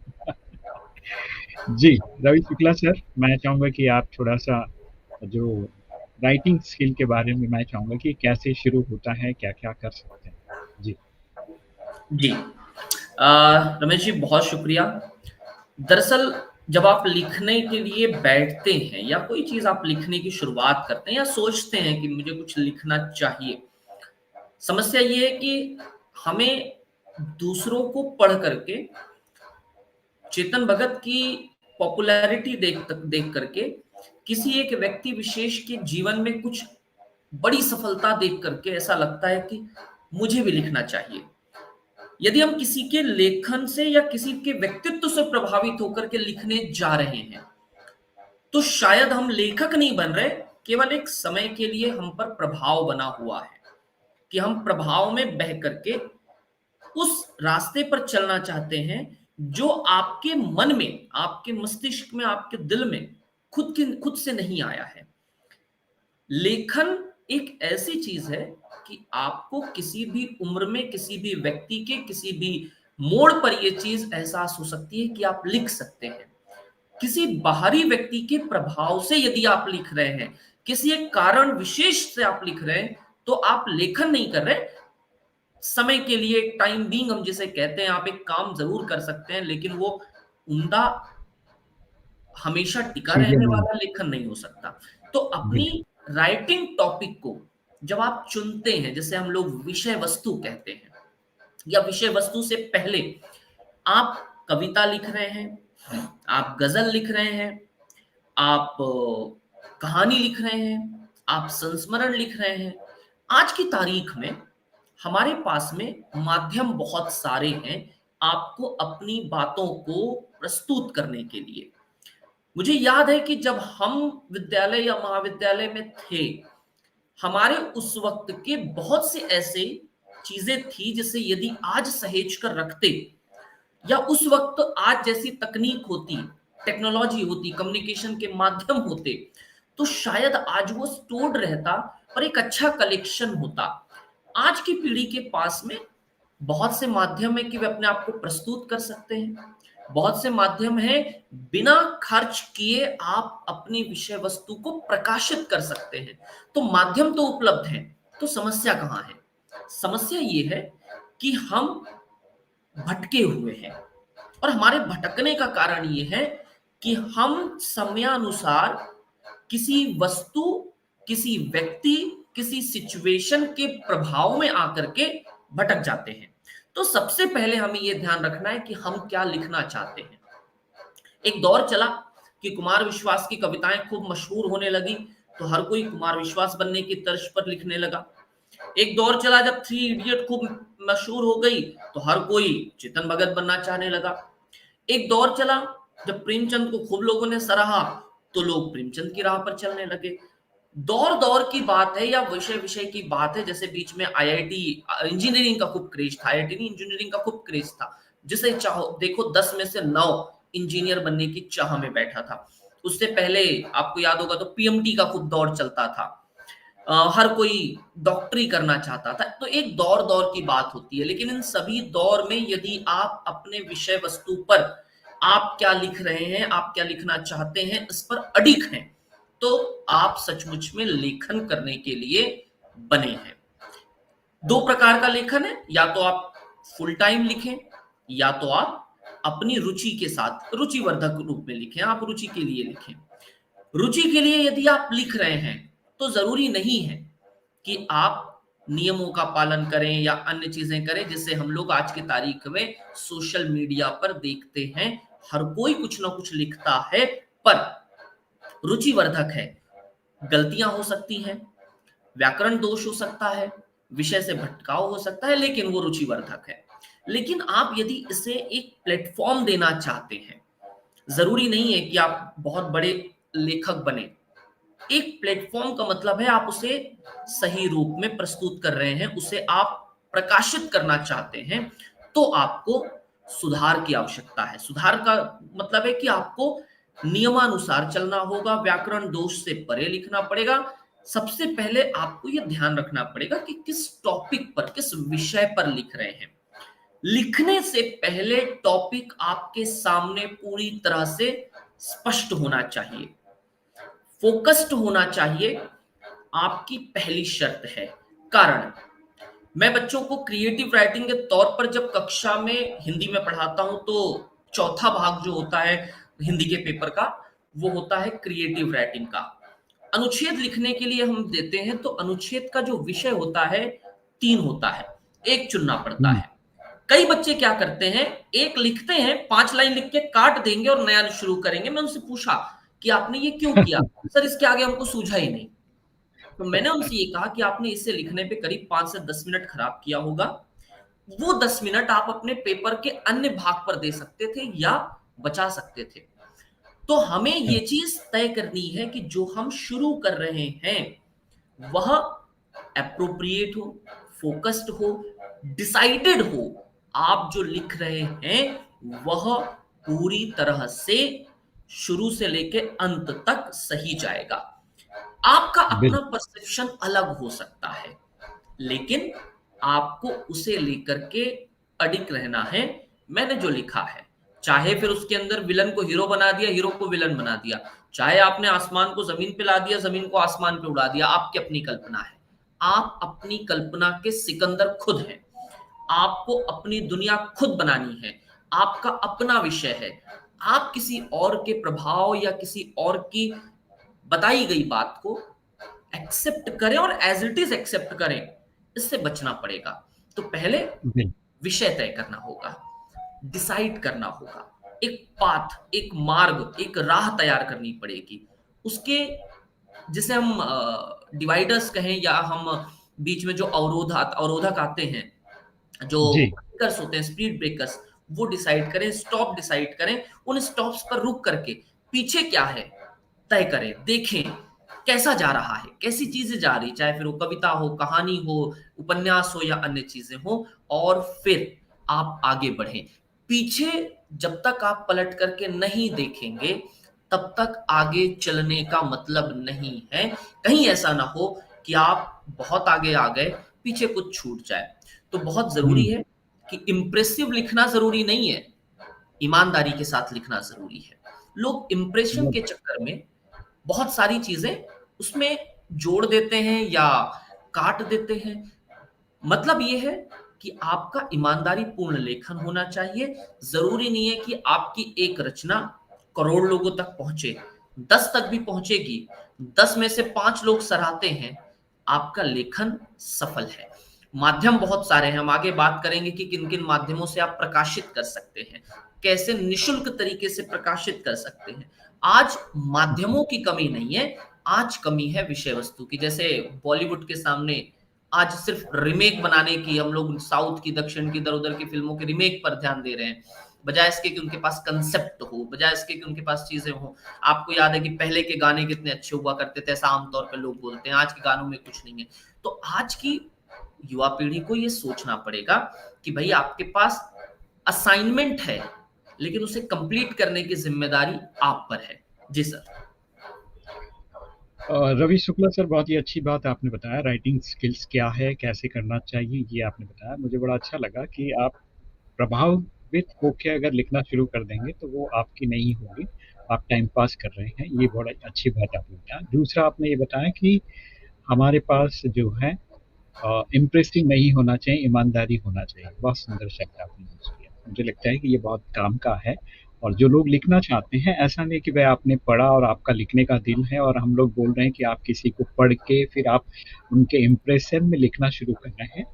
जी, रवि शुक्ला सर, मैं चाहूँगा कि आप थोड़ा-सा जो राइटिंग स्किल के बारे में मैं चाहूँगा कि कैसे शुरू होता है, क्या-क्या कर सकते हैं? जी। जी। रमेश जी बहुत शुक्रिया। दरअसल जब आप लिखने के लिए बैठते हैं या कोई चीज़ आप लिखने की शुरुआत करते हैं या सोचते हैं कि मुझे कुछ लिखना चाहिए, समस्या ये है कि हमें दूसरों को पढ़ करके चेतन भगत की पॉपुलैरिटी देख करके किसी एक व्यक्ति विशेष के जीवन में कुछ बड़ी सफलता देख करके ऐसा लगता है कि मुझे भी लिखना चाहिए। यदि हम किसी के लेखन से या किसी के व्यक्तित्व से प्रभावित होकर के लिखने जा रहे हैं, तो शायद हम लेखक नहीं बन रहे, केवल एक समय के लिए हम पर प्रभाव बना हुआ है कि हम प्रभाव में बह करके उस रास्ते पर चलना चाहते हैं जो आपके मन में, आपके मस्तिष्क में, आपके दिल में खुद से नहीं आया है। लेखन एक ऐसी चीज है कि आपको किसी भी उम्र में, किसी भी व्यक्ति के किसी भी मोड़ पर यह चीज एहसास हो सकती है कि आप लिख सकते हैं। किसी बाहरी व्यक्ति के प्रभाव से यदि आप लिख रहे हैं, किसी एक कारण विशेष से आप लिख रहे हैं, तो आप लेखन नहीं कर रहे। समय के लिए टाइम बीइंग हम जिसे कहते हैं, आप एक काम जरूर कर सकते हैं, लेकिन वो उम्दा हमेशा टिका चीज़ें रहने नहीं वाला लेखन नहीं हो सकता। तो अपनी बिल्कुल, राइटिंग टॉपिक को जब आप चुनते हैं, जैसे हम लोग विषय वस्तु कहते हैं, या विषय वस्तु से पहले आप कविता लिख रहे हैं, आप गजल लिख रहे हैं, आप कहानी लिख रहे हैं, आप संस्मरण लिख रहे हैं। आज की तारीख में हमारे पास में माध्यम बहुत सारे हैं आपको अपनी बातों को प्रस्तुत करने के लिए। मुझे याद है कि जब हम विद्यालय या महाविद्यालय में थे, हमारे उस वक्त के बहुत से ऐसे चीजें थी जिसे यदि आज सहेज कर रखते, या उस वक्त आज जैसी तकनीक होती, टेक्नोलॉजी होती, कम्युनिकेशन के माध्यम होते, तो शायद आज वो स्टोर्ड रहता और एक अच्छा कलेक्शन होता। आज की पीढ़ी के पास में बहुत से माध्यम है कि वे अपने आप को प्रस्तुत कर सकते हैं। बहुत से माध्यम है, बिना खर्च किए आप अपनी विषय वस्तु को प्रकाशित कर सकते हैं। तो माध्यम तो उपलब्ध है, तो समस्या कहाँ है? समस्या ये है कि हम भटके हुए हैं, और हमारे भटकने का कारण ये है कि हम समयानुसार किसी वस्तु, किसी व्यक्ति, किसी सिचुएशन के प्रभाव में आकर के भटक जाते हैं। तो सबसे पहले हमें यह ध्यान रखना है कि हम क्या लिखना चाहते हैं। एक दौर चला कि कुमार विश्वास की कविताएं खूब मशहूर होने लगी, तो हर कोई कुमार विश्वास बनने की तर्ज पर लिखने लगा। एक दौर चला जब थ्री इडियट खूब मशहूर हो गई, तो हर कोई चेतन भगत बनना चाहने लगा। एक दौर चला जब प्रेमचंद को खूब लोगों ने सराहा, तो लोग प्रेमचंद की राह पर चलने लगे। दौर दौर की बात है या विषय विषय की बात है। जैसे बीच में आईआईटी इंजीनियरिंग का खूब क्रेज था, आईआईटी नहीं, इंजीनियरिंग का खूब क्रेज था, जिसे चाहो देखो 10 में से 9 इंजीनियर बनने की चाह में बैठा था। उससे पहले आपको याद होगा तो पीएमटी का खूब दौर चलता था। हर कोई डॉक्टरी करना चाहता था। तो एक दौर दौर की बात होती है, लेकिन इन सभी दौर में यदि आप अपने विषय वस्तु पर, आप क्या लिख रहे हैं, आप क्या लिखना चाहते हैं, इस पर अडिग हैं, तो आप सचमुच में लेखन करने के लिए बने हैं। दो प्रकार का लेखन है, या तो आप फुल टाइम लिखें, या तो आप अपनी रुचि के साथ रुचिवर्धक रूप में लिखें, आप रुचि के लिए लिखें। रुचि के लिए यदि आप लिख रहे हैं, तो जरूरी नहीं है कि आप नियमों का पालन करें या अन्य चीजें करें, जिससे हम लोग आज की तारीख में सोशल मीडिया पर देखते हैं। हर कोई कुछ ना कुछ लिखता है, पर रुचिवर्धक है। गलतियां हो सकती हैं, व्याकरण दोष हो सकता है, विषय से भटकाव हो सकता है, लेकिन वो रुचिवर्धक है। लेकिन आप यदि इसे एक प्लेटफॉर्म देना चाहते हैं, जरूरी नहीं है कि आप बहुत बड़े लेखक बने। एक प्लेटफॉर्म का मतलब है आप उसे सही रूप में प्रस्तुत कर रहे हैं, उसे आप प्रकाशित करना चाहते हैं, तो आपको सुधार की आवश्यकता है। सुधार का मतलब है कि आपको नियमानुसार चलना होगा, व्याकरण दोष से परे लिखना पड़ेगा। सबसे पहले आपको यह ध्यान रखना पड़ेगा कि किस टॉपिक पर, किस विषय पर लिख रहे हैं। लिखने से पहले टॉपिक आपके सामने पूरी तरह से स्पष्ट होना चाहिए, फोकस्ड होना चाहिए, आपकी पहली शर्त है। कारण, मैं बच्चों को क्रिएटिव राइटिंग के तौर पर जब कक्षा में हिंदी में पढ़ाता हूं तो चौथा भाग जो होता है हिंदी के पेपर का, वो होता है क्रिएटिव राइटिंग का। अनुच्छेद लिखने के लिए हम देते हैं तो अनुच्छेद का जो विषय होता है 3 होता है, एक चुनना पड़ता हम्म, है। कई बच्चे क्या करते हैं, एक लिखते हैं, 5 लाइन लिख के काट देंगे और नया शुरू करेंगे। मैं उनसे पूछा कि आपने ये क्यों किया? सर इसके आगे हमको सूझा ही नहीं। तो मैंने उनसे ये कहा कि आपने इसे लिखने पे करीब 5 से 10 मिनट खराब किया होगा। वो 10 मिनट आप अपने पेपर के अन्य भाग पर दे सकते थे या बचा सकते थे। तो हमें ये चीज तय करनी है कि जो हम शुरू कर रहे हैं वह एप्रोप्रिएट हो, फोकस्ड हो, डिसाइडेड हो। आप जो लिख रहे हैं वह पूरी तरह से शुरू से लेके अंत तक सही जाएगा। आपका अपना बिल्कुल। परसेप्शन अलग हो सकता है, लेकिन आपको उसे लेकर के अडिग रहना है। मैंने जो लिखा है, चाहे फिर उसके अंदर विलन को हीरो बना दिया, हीरो को विलन बना दिया, चाहे आपने आसमान को जमीन पे ला दिया, जमीन को आसमान पे उड़ा दिया, आपकी अपनी कल्पना है। आप अपनी कल्पना के सिकंदर खुद हैं। आपको अपनी दुनिया खुद बनानी है। आपका अपना विषय है। आप किसी और के प्रभाव या किसी और की बताई गई बात को एक्सेप्ट करें और एज इट इज एक्सेप्ट करें, इससे बचना पड़ेगा। तो पहले बिल्कुल। विषय तय करना होगा, डिसाइड करना होगा, एक पाथ, एक मार्ग, एक राह तैयार करनी पड़ेगी। उसके जिसे हम डिवाइडर्स कहें या हम बीच में जो अवरोधक आते हैं, जो जी। ब्रेकर्स होते हैं, स्पीड ब्रेकर्स, वो डिसाइड करें, स्टॉप डिसाइड करें। उन स्टॉप्स पर रुक करके पीछे क्या है तय करें, देखें कैसा जा रहा है, कैसी चीजें जा रही, चाहे फिर वो कविता हो, कहानी हो, उपन्यास हो या अन्य चीजें हो, और फिर आप आगे बढ़ें। पीछे जब तक आप पलट करके नहीं देखेंगे तब तक आगे चलने का मतलब नहीं है। कहीं ऐसा ना हो कि आप बहुत आगे आ गए, पीछे कुछ छूट जाए। तो बहुत जरूरी हम्म, है कि इंप्रेसिव लिखना जरूरी नहीं है, ईमानदारी के साथ लिखना जरूरी है। लोग इंप्रेशन के चक्कर में बहुत सारी चीजें उसमें जोड़ देते हैं या काट देते हैं। मतलब ये है कि आपका ईमानदारी पूर्ण लेखन होना चाहिए। जरूरी नहीं है कि आपकी एक रचना करोड़ लोगों तक पहुंचे, 10 तक भी पहुंचेगी, 10 में से 5 लोग सराहते हैं, आपका लेखन सफल है। माध्यम बहुत सारे हैं, हम आगे बात करेंगे कि किन किन माध्यमों से आप प्रकाशित कर सकते हैं, कैसे निशुल्क तरीके से प्रकाशित कर सकते हैं। आज माध्यमों की कमी नहीं है, आज कमी है विषय वस्तु की। जैसे बॉलीवुड के सामने आज सिर्फ रीमेक बनाने की, हम लोग साउथ की, दक्षिण की, इधर उधर की फिल्मों के रीमेक पर ध्यान दे रहे हैं, बजाय इसके कि उनके पास कंसेप्ट हो, बजाय इसके कि उनके पास चीजें हो। आपको याद है कि पहले के गाने कितने अच्छे हुआ करते थे, ऐसा आमतौर पर लोग बोलते हैं। आज के गानों में कुछ नहीं है। तो आज की युवा पीढ़ी को ये सोचना पड़ेगा कि भाई आपके पास असाइनमेंट है, लेकिन उसे कंप्लीट करने की जिम्मेदारी आप पर है। जी सर। रवि शुक्ला सर, बहुत ही अच्छी बात आपने बताया। राइटिंग स्किल्स क्या है, कैसे करना चाहिए, ये आपने बताया। मुझे बड़ा अच्छा लगा कि आप प्रभावित होकर अगर लिखना शुरू कर देंगे तो वो आपकी नहीं होगी, आप टाइम पास कर रहे हैं। ये बड़ा अच्छी बात आपने बताया। दूसरा आपने ये बताया कि हमारे पास जो है इम्प्रेसिव नहीं होना चाहिए, ईमानदारी होना चाहिए। बहुत सुंदर शब्द आपने यूज किया। मुझे लगता है कि ये बहुत काम का है। और जो लोग लिखना चाहते हैं, ऐसा नहीं कि भाई आपने पढ़ा और आपका लिखने का दिल है और हम लोग बोल रहे हैं कि आप किसी को पढ़ के फिर आप उनके इम्प्रेशन में लिखना शुरू कर रहे हैं।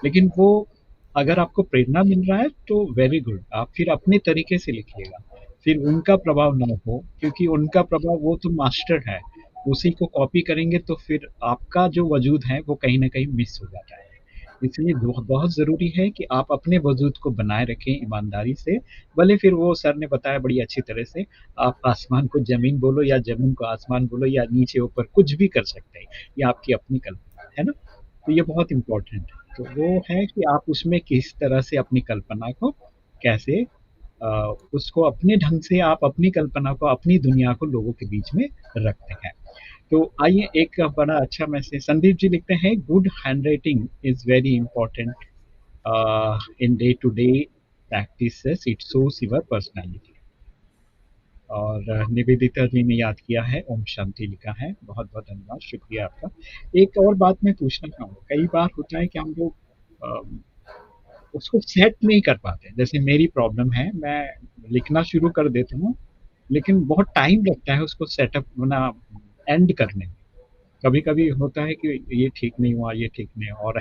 लेकिन वो अगर आपको प्रेरणा मिल रहा है तो वेरी गुड, आप फिर अपने तरीके से लिखिएगा। फिर उनका प्रभाव ना हो, क्योंकि उनका प्रभाव, वो तो मास्टर है, उसी को कॉपी करेंगे तो फिर आपका जो वजूद है वो कहीं ना कहीं मिस हो जाता है। इसलिए बहुत बहुत ज़रूरी है कि आप अपने वजूद को बनाए रखें ईमानदारी से। भले फिर वो सर ने बताया बड़ी अच्छी तरह से, आप आसमान को ज़मीन बोलो या ज़मीन को आसमान बोलो या नीचे ऊपर, कुछ भी कर सकते हैं। ये आपकी अपनी कल्पना है ना? तो ये बहुत इम्पोर्टेंट है। तो वो है कि आप उसमें किस तरह से अपनी कल्पना को कैसे उसको अपने ढंग से, आप अपनी कल्पना को, अपनी दुनिया को लोगों के बीच में रखते हैं। तो आइए, एक बड़ा अच्छा मैसेज संदीप जी लिखते हैं, good handwriting is very important in day to day practices, it shows your personality. और निवेदिता जी ने याद किया है, ओम शांति लिखा है। बहुत-बहुत धन्यवाद, शुक्रिया आपका। एक और बात मैं पूछना चाहूँगा, कई बार होता है कि हम लोग उसको सेट नहीं कर पाते। जैसे मेरी प्रॉब्लम है, मैं लिखना शुरू कर देता हूँ, लेकिन बहुत टाइम लगता है उसको सेटअप होना, एंड करने में। कभी-कभी होता है कि ये ठीक नहीं हुआ, ये ठीक नहीं हुआ और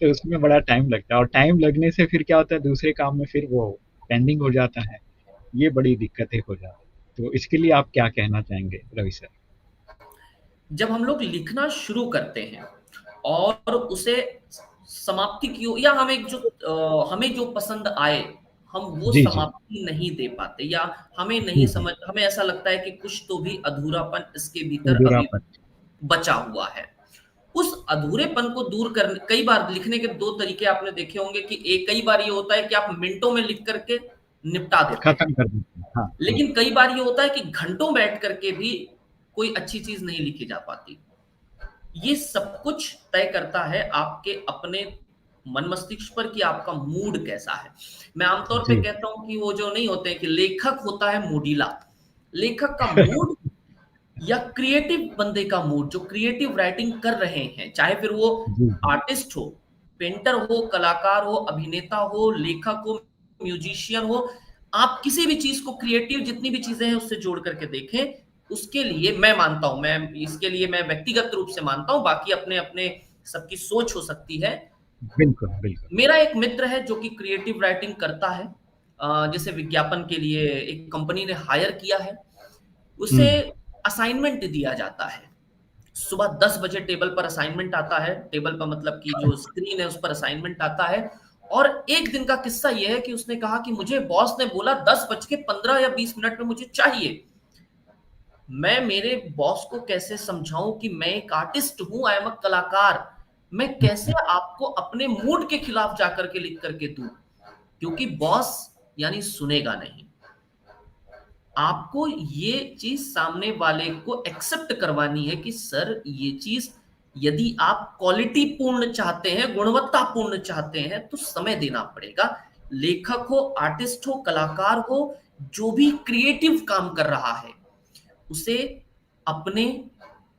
तो उसमें बड़ा टाइम लगता है और टाइम लगने से फिर क्या होता है, दूसरे काम में फिर वो पेंडिंग हो जाता है। ये बड़ी दिक्कतें हो जाती हैं। तो इसके लिए आप क्या कहना चाहेंगे रवि सर? जब हम लोग लिखना शुरू करते हैं और उसे समाप्ति की ओर, या हमें जो पसंद आए, हम वो जी, जी। समाप्ति नहीं दे पाते, या जी, जी। हमें ऐसा लगता है कि कुछ तो भी अधूरापन इसके भीतर अभी अधूरापन। बचा हुआ है। उस अधूरेपन को दूर करने, कई बार लिखने के 2 तरीके आपने देखे होंगे कि एक, कई बार ये होता है कि आप मिनटों में लिख करके निपटा देते हैं। खत्म कर देते हैं। हाँ, हाँ। लेकिन कई बार ये होता है कि घंटों बैठ करके भी कोई अच्छी चीज़ नहीं लिखी जा पाती। ये सब कुछ तय करता है आपके अपने मन मस्तिष्क पर कि आपका मूड कैसा है। मैं आमतौर पे जी। कहता हूँ कि वो जो नहीं होते हैं कि लेखक होता है मूडीला। लेखक का मूड या क्रिएटिव बंदे का मूड, जो क्रिएटिव राइटिंग कर रहे हैं, चाहे फिर वो जी, जी। आर्टिस्ट हो, पेंटर हो, कलाकार हो, अभिनेता हो, लेखक हो, म्यूजिशियन हो, आप किसी भी चीज को क्रिएटिव, जितनी भी चीजें हैं उससे जोड़ करके देखें। उसके लिए मैं मानता हूं, मैं व्यक्तिगत रूप से मानता हूं, बाकी अपने अपने सबकी सोच हो सकती है। बिल्कुल, बिल्कुल। मेरा एक मित्र है जो कि क्रिएटिव राइटिंग करता है, जैसे विज्ञापन के लिए एक कंपनी ने हायर किया है, हुँ। उसे असाइनमेंट दिया जाता है। सुबह 10 बजे टेबल पर असाइनमेंट आता है, टेबल पर मतलब कि जो स्क्रीन है उस पर असाइनमेंट आता है। और एक दिन का किस्सा यह है कि उसने कहा कि मुझे बॉस ने बोला 10:15 या 20 मिनट में मुझे चाहिए। मैं मेरे बॉस को कैसे समझाऊं कि मैं एक आर्टिस्ट हूं, आई एम अ कलाकार। मैं कैसे आपको अपने मूड के खिलाफ जाकर के लिख करके दूं, क्योंकि बॉस यानी सुनेगा नहीं। आपको ये चीज सामने वाले को एक्सेप्ट करवानी है कि सर ये चीज, यदि आप क्वालिटी पूर्ण चाहते हैं, गुणवत्ता पूर्ण चाहते हैं, तो समय देना पड़ेगा। लेखक हो, आर्टिस्ट हो, कलाकार हो, जो भी क्रिएटिव काम कर रहा है, उसे अपने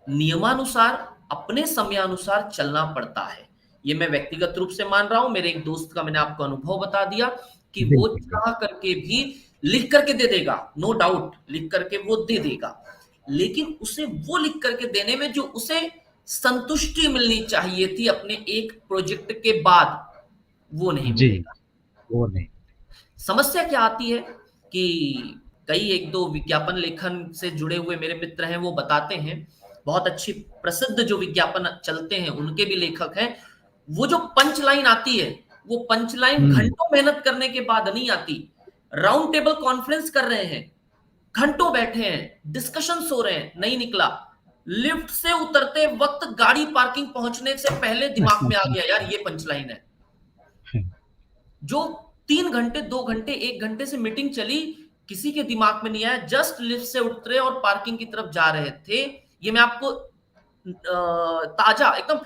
नियमानुसार, अपने समयानुसार चलना पड़ता है। ये मैं व्यक्तिगत रूप से मान रहा हूं। मेरे एक दोस्त का मैंने आपको अनुभव बता दिया कि वो बिल्कुल, बिल्कुल। चाह करके भी लिख करके दे देगा, नो डाउट लिख करके वो दे देगा, लेकिन उसे वो लिख करके देने में जो उसे संतुष्टि मिलनी चाहिए थी अपने एक प्रोजेक्ट के बाद, वो नहीं जी, मिलेगा। वो नहीं। समस्या क्या आती है कि कई एक दो विज्ञापन लेखन से जुड़े हुए मेरे मित्र हैं, वो बताते हैं, बहुत अच्छी प्रसिद्ध जो विज्ञापन चलते हैं उनके भी लेखक हैं, वो जो पंच लाइन आती है, वो पंच लाइन हुँ। घंटों मेहनत करने के बाद नहीं आती। राउंड टेबल कॉन्फ्रेंस कर रहे हैं, घंटों बैठे हैं, डिस्कशंस हो रहे हैं, नहीं निकला। लिफ्ट से उतरते वक्त गाड़ी पार्किंग पहुंचने से पहले दिमाग में आ गया, यार ये पंच लाइन है। जो 3 घंटे, 2 घंटे, 1 घंटे से मीटिंग चली, किसी के दिमाग में नहीं आया। जस्ट लिफ्ट से उतरे और पार्किंग की तरफ जा रहे थे। ये मैं आपको ताजा एकदम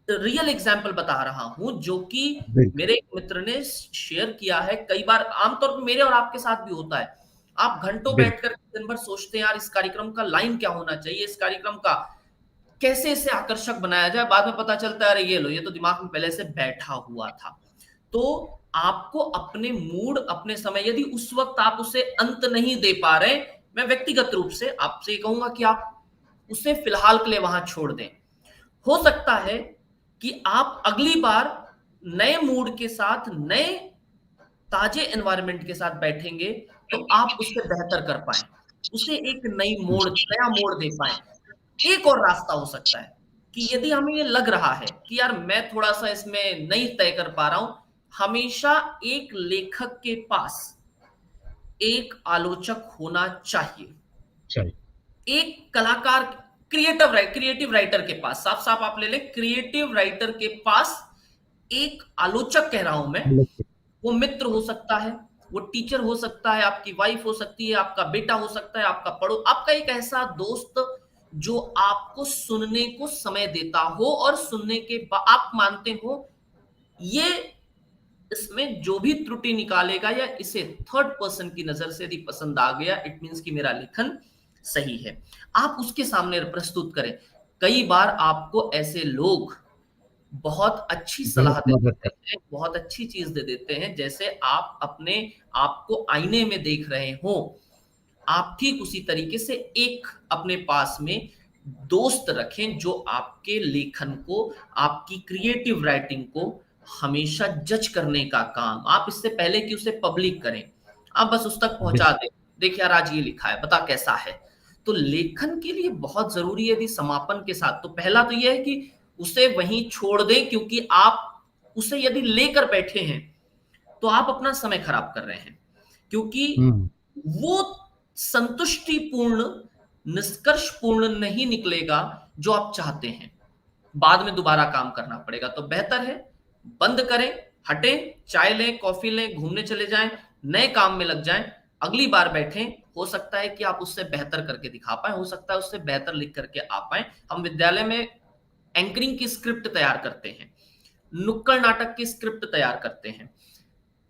रियल एग्जाम्पल बता रहा हूं, जो कि बिल्कुल। मेरे एक मित्र ने शेयर किया है। कई बार आमतौर पर मेरे और आपके साथ भी होता है, आप घंटों बिल्कुल। बैठकर दिन भर सोचते हैं, यार इस कार्यक्रम का लाइन क्या होना चाहिए, इस कार्यक्रम का कैसे इसे आकर्षक बनाया जाए। बाद में पता चलता है, अरे ये लो, ये तो दिमाग में पहले से बैठा हुआ था। तो आपको अपने मूड, अपने समय, यदि उस वक्त आप उसे अंत नहीं दे पा रहे, मैं व्यक्तिगत रूप से आपसे कहूंगा कि आप उसे फिलहाल के लिए वहां छोड़ दें। हो सकता है कि आप अगली बार नए मूड के साथ, नए ताजे एनवायरनमेंट के साथ बैठेंगे, तो आप उससे बेहतर कर पाए, उसे एक नया मोड़ दे पाए। एक और रास्ता हो सकता है कि यदि हमें ये लग रहा है कि यार मैं थोड़ा सा इसमें नहीं तय कर पा रहा हूं, हमेशा एक लेखक के पास एक आलोचक होना चाहिए। चाहिए। एक कलाकार, क्रिएटिव राइटर के पास, साफ साफ आप ले लें, क्रिएटिव राइटर के पास एक आलोचक कह रहा हूं मैं। बिल्कुल। वो मित्र हो सकता है, वो टीचर हो सकता है, आपकी वाइफ हो सकती है, आपका बेटा हो सकता है, आपका एक ऐसा दोस्त जो आपको सुनने को समय देता हो, और सुनने के बाद आप मानते हो ये इसमें जो भी त्रुटि निकालेगा या इसे थर्ड पर्सन की नजर से यदि पसंद आ गया, इट मीन्स कि मेरा लेखन सही है। आप उसके सामने प्रस्तुत करें। कई बार आपको ऐसे लोग बहुत अच्छी बहुत सलाह दे मदद देते कर हैं, बहुत अच्छी चीज दे देते हैं, जैसे आप अपने आप को आईने में देख रहे हो, आप ठीक उसी तरीके से एक अपने पास में दोस्त रखें जो आपके लेखन को, आपकी क्रिएटिव राइटिंग को हमेशा जज करने का काम, आप इससे पहले कि उसे पब्लिक करें, आप बस उस तक पहुंचा बिल्कुल। दें, देख यार आज ये लिखा है, बता कैसा है। तो लेखन के लिए बहुत जरूरी है यदि समापन के साथ, तो पहला तो यह है कि उसे वहीं छोड़ दें, क्योंकि आप उसे यदि लेकर बैठे हैं तो आप अपना समय खराब कर रहे हैं, क्योंकि हुँ, वो संतुष्टिपूर्ण, निष्कर्षपूर्ण नहीं निकलेगा जो आप चाहते हैं। बाद में दोबारा काम करना पड़ेगा, तो बेहतर है बंद करें, हटें, चाय लें, कॉफी लें, घूमने चले जाएं, नए काम में लग जाएं, अगली बार बैठें, हो सकता है कि आप उससे बेहतर करके दिखा पाएं, हो सकता है उससे बेहतर लिख करके आ पाएं। हम विद्यालय में एंकरिंग की स्क्रिप्ट तैयार करते हैं, नुक्कड़ नाटक की स्क्रिप्ट तैयार करते हैं,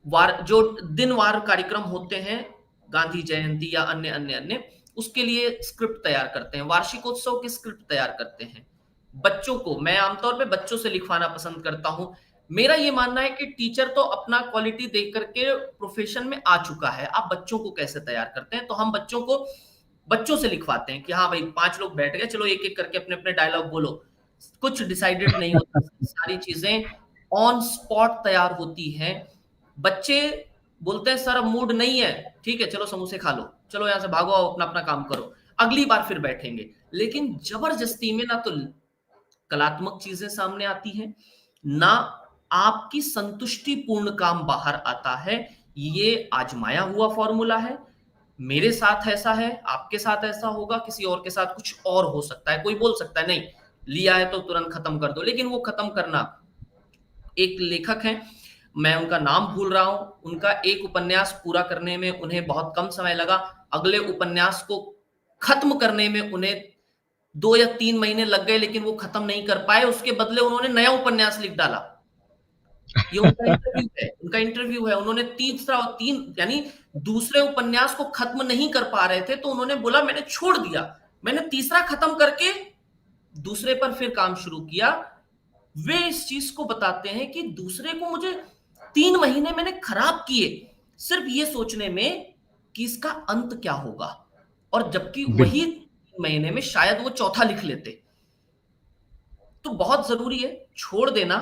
वार जो दिनवार कार्यक्रम होते हैं, गांधी जयंती या अन्य अन्य अन्य, उसके लिए स्क्रिप्ट तैयार करते हैं, वार्षिकोत्सव की स्क्रिप्ट तैयार करते हैं। बच्चों को मैं आमतौर पे बच्चों से लिखवाना पसंद करता हूं। मेरा ये मानना है कि टीचर तो अपना क्वालिटी देख करके प्रोफेशन में आ चुका है, आप बच्चों को कैसे तैयार करते हैं, तो हम बच्चों को बच्चों से लिखवाते हैं कि हाँ भाई 5 लोग बैठ गए, चलो एक एक करके अपने अपने डायलॉग बोलो। कुछ डिसाइडेड नहीं होता, सारी चीजें ऑन स्पॉट तैयार होती हैं। बच्चे बोलते हैं सर अब मूड नहीं है, ठीक है चलो समोसे खा लो, चलो यहाँ से भागो, आओ अपना अपना काम करो, अगली बार फिर बैठेंगे। लेकिन जबरदस्ती में ना तो कलात्मक चीजें सामने आती हैं, ना आपकी संतुष्टिपूर्ण काम बाहर आता है। ये आजमाया हुआ फॉर्मूला है, मेरे साथ ऐसा है, आपके साथ ऐसा होगा, किसी और के साथ कुछ और हो सकता है। कोई बोल सकता है नहीं लिया है तो तुरंत खत्म कर दो, लेकिन वो खत्म करना, एक लेखक हैं, मैं उनका नाम भूल रहा हूं, उनका एक उपन्यास पूरा करने में उन्हें बहुत कम समय लगा, अगले उपन्यास को खत्म करने में उन्हें 2 या 3 महीने लग गए, लेकिन वो खत्म नहीं कर पाए, उसके बदले उन्होंने नया उपन्यास लिख डाला। ये उनका इंटरव्यू है, उन्होंने तीसरा और तीन यानी दूसरे उपन्यास को खत्म नहीं कर पा रहे थे, तो उन्होंने बोला मैंने छोड़ दिया, मैंने तीसरा खत्म करके दूसरे पर फिर काम शुरू किया। वे इस चीज को बताते हैं कि दूसरे को मुझे 3 महीने मैंने खराब किए सिर्फ ये सोचने में कि इसका अंत क्या होगा, और जबकि वही बिल्कुल। 3 महीने में शायद वो चौथा लिख लेते। तो बहुत जरूरी है छोड़ देना।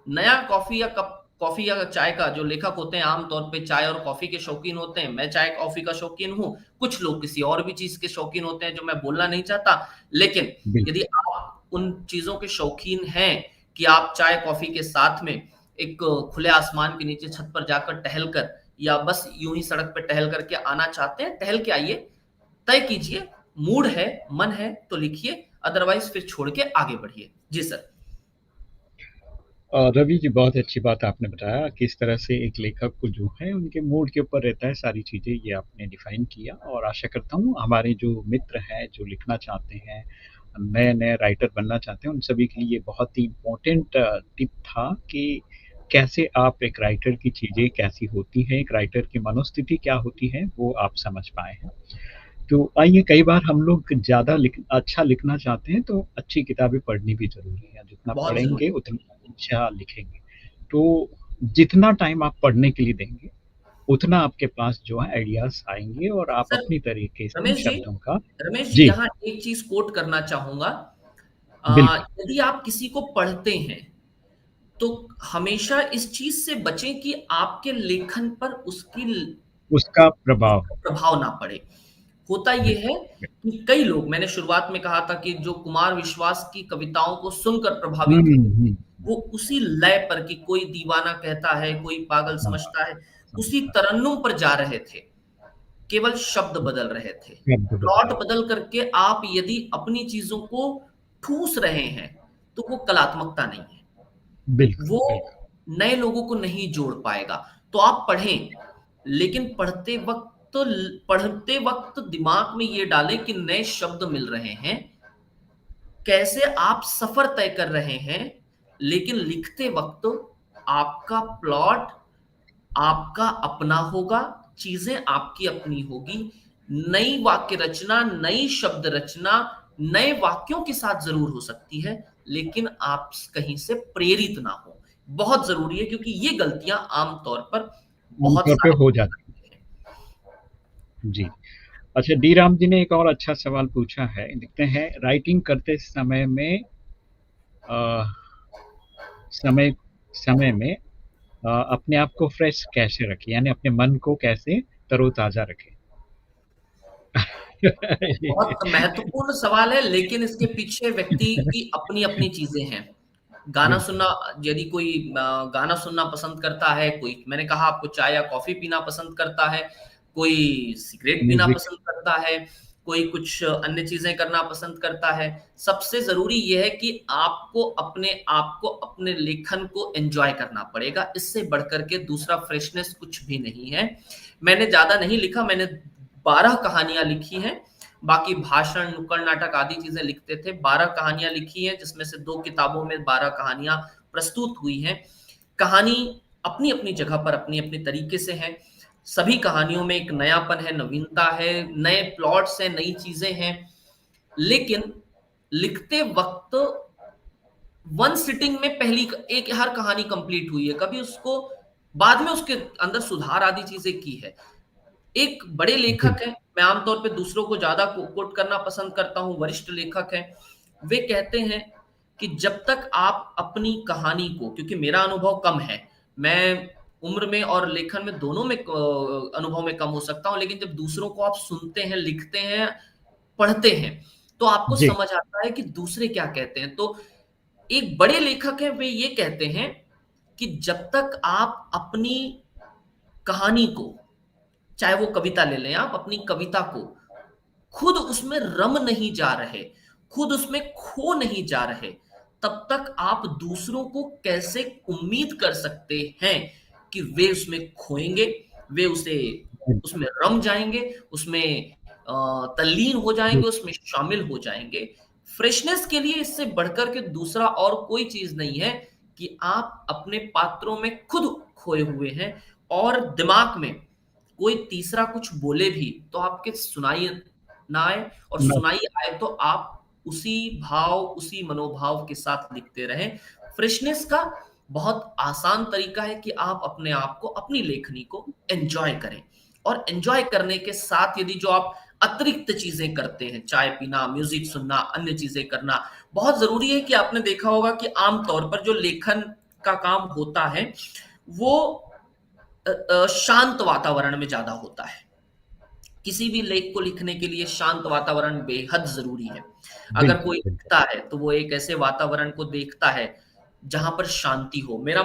नया कॉफी या चाय का, जो लेखक होते हैं आमतौर पे चाय और कॉफी के शौकीन होते हैं, मैं चाय कॉफी का शौकीन हूं, कुछ लोग किसी और भी चीज के शौकीन होते हैं जो मैं बोलना नहीं चाहता। लेकिन बिल्कुल। यदि आप उन चीजों के शौकीन हैं कि आप चाय कॉफी के साथ में एक खुले आसमान के नीचे छत पर जाकर टहल कर, या बस यूं ही सड़क पर टहल करके आना चाहते हैं, टहल के आइए, तय कीजिए, मूड है, मन है तो लिखिए, अदरवाइज फिर छोड़ के आगे बढ़िए। जी सर। रवि जी, बहुत अच्छी बात आपने बताया किस तरह से एक लेखक को जो है उनके मूड के ऊपर रहता है, सारी चीज़ें ये आपने डिफाइन किया। और आशा करता हूँ हमारे जो मित्र हैं जो लिखना चाहते हैं, नए नए राइटर बनना चाहते हैं, उन सभी के लिए ये बहुत ही इम्पोर्टेंट टिप था कि कैसे आप एक राइटर की चीज़ें कैसी होती हैं, एक राइटर की मनोस्थिति क्या होती है, वो आप समझ पाए हैं। तो आइए, कई बार हम लोग ज़्यादा अच्छा लिखना चाहते हैं तो अच्छी किताबें पढ़नी भी ज़रूरी है, जितना बहुत जरूरी। पढ़ेंगे उतना अच्छा लिखेंगे। तो जितना टाइम आप पढ़ने के लिए देंगे, उतना आपके पास जो है आइडियाज़ आएँगे और आप सर अपनी तरीके से उन रमेश जी, शब्दों का। रमेश जी जी, यहाँ एक चीज कोट करना चाहूंगा। बिल्कुल। यदि आप किसी को पढ़ते हैं तो हमेशा इस चीज से बचें कि आपके लेखन पर उसका प्रभाव। उसका प्रभाव ना पड़े। होता यह बिल्कुल, है कि कई लोग, मैंने शुरुआत में कहा था कि जो कुमार विश्वास की कविताओं को सुनकर हुँ, प्रभावित हुए, हुँ। वो उसी लय पर कि कोई दीवाना कहता है, कोई पागल हाँ, समझता है, उसी समझता तरन्नुम पर जा रहे थे, केवल शब्द बदल रहे थे। शब्द प्लॉट बदले। बदल करके आप यदि अपनी चीजों को ठूस रहे हैं तो वो कलात्मकता नहीं है, बिल्कुल, वो बिल्कुल। नए लोगों को नहीं जोड़ पाएगा। तो आप पढ़ें, लेकिन पढ़ते वक्त दिमाग में ये डालें कि नए शब्द मिल रहे हैं, कैसे आप सफर तय कर रहे हैं, लेकिन लिखते वक्त आपका प्लॉट आपका अपना होगा, चीजें आपकी अपनी होगी। नई वाक्य रचना, नई शब्द रचना, नए वाक्यों के साथ जरूर हो सकती है, लेकिन आप कहीं से प्रेरित ना हो। बहुत जरूरी है, क्योंकि ये गलतियां आमतौर पर बहुत आमतौर पे सारे हो लोग जाती करते हैं। है। जी। अच्छा, डी राम जी ने एक और अच्छा सवाल पूछा है, लिखते हैं राइटिंग करते समय में अ, समय समय में अपने आप को फ्रेश कैसे रखें, यानी अपने मन को कैसे तरोताजा रखें? बहुत महत्वपूर्ण सवाल है, लेकिन इसके पीछे व्यक्ति की अपनी अपनी चीजें हैं। गाना बिल्कुल। सुनना, यदि कोई गाना सुनना पसंद करता है, कोई, मैंने कहा आपको, चाय या कॉफी पीना पसंद करता है, कोई सिगरेट पीना म्यूजिक। पसंद करता है, कोई कुछ अन्य चीजें करना पसंद करता है। सबसे जरूरी यह है कि आपको अपने आप को, अपने लेखन को एंजॉय करना पड़ेगा। इससे बढ़कर के दूसरा फ्रेशनेस कुछ भी नहीं है। मैंने ज्यादा नहीं लिखा, मैंने 12 कहानियां लिखी हैं। बाकी भाषण, नुक्कड़ नाटक आदि चीजें लिखते थे। 12 कहानियां लिखी हैं, जिसमें से 2 किताबों में 12 कहानियां प्रस्तुत हुई हैं। कहानी अपनी अपनी जगह पर अपनी अपनी तरीके से है। सभी कहानियों में एक नयापन है, नवीनता है, नए प्लॉट्स हैं, नई चीजें हैं। लेकिन लिखते वक्त वन सिटिंग में पहली एक हर कहानी कंप्लीट हुई है, कभी उसको बाद में उसके अंदर सुधार आदि चीजें की है। एक बड़े लेखक बिल्कुल। हैं, मैं आमतौर पे दूसरों को ज्यादा कोट करना पसंद करता हूं, वरिष्ठ लेखक हैं। वे कहते हैं कि जब तक आप अपनी कहानी को, क्योंकि मेरा अनुभव कम है, मैं उम्र में और लेखन में दोनों में अनुभव में कम हो सकता हूं, लेकिन जब दूसरों को आप सुनते हैं, लिखते हैं, पढ़ते हैं, तो आपको जी। समझ आता है कि दूसरे क्या कहते हैं। तो एक बड़े लेखक हैं, वे ये कहते हैं कि जब तक आप अपनी कहानी को, चाहे वो कविता ले लें, आप अपनी कविता को खुद उसमें रम नहीं जा रहे, खुद उसमें खो नहीं जा रहे, तब तक आप दूसरों को कैसे उम्मीद कर सकते हैं कि वे उसमें खोएंगे, वे उसे उसमें रम जाएंगे, उसमें तल्लीन हो जाएंगे, बिल्कुल। उसमें शामिल हो जाएंगे। फ्रेशनेस के लिए इससे बढ़कर के दूसरा और कोई चीज नहीं है कि आप अपने पात्रों में खुद खोए हुए हैं, और दिमाग में कोई तीसरा कुछ बोले भी तो आपके सुनाई ना आए, और ना। सुनाई आए तो आप उसी भाव, उसी मनोभाव के साथ लिखते रहें। फ्रेशनेस का बहुत आसान तरीका है कि आप अपने आप को, अपनी लेखनी को एंजॉय करें। और एंजॉय करने के साथ यदि जो आप अतिरिक्त चीजें करते हैं, चाय पीना, म्यूजिक सुनना, अन्य चीजें करना, बहुत जरूरी है कि आपने देखा होगा कि आमतौर पर जो लेखन का काम होता है, वो शांत वातावरण में ज्यादा होता है। किसी भी लेख को लिखने के लिए शांत वातावरण बेहद जरूरी है। अगर बिल्कुल, कोई बिल्कुल। लिखता है तो वो एक ऐसे वातावरण को देखता है जहां पर शांति हो। मेरा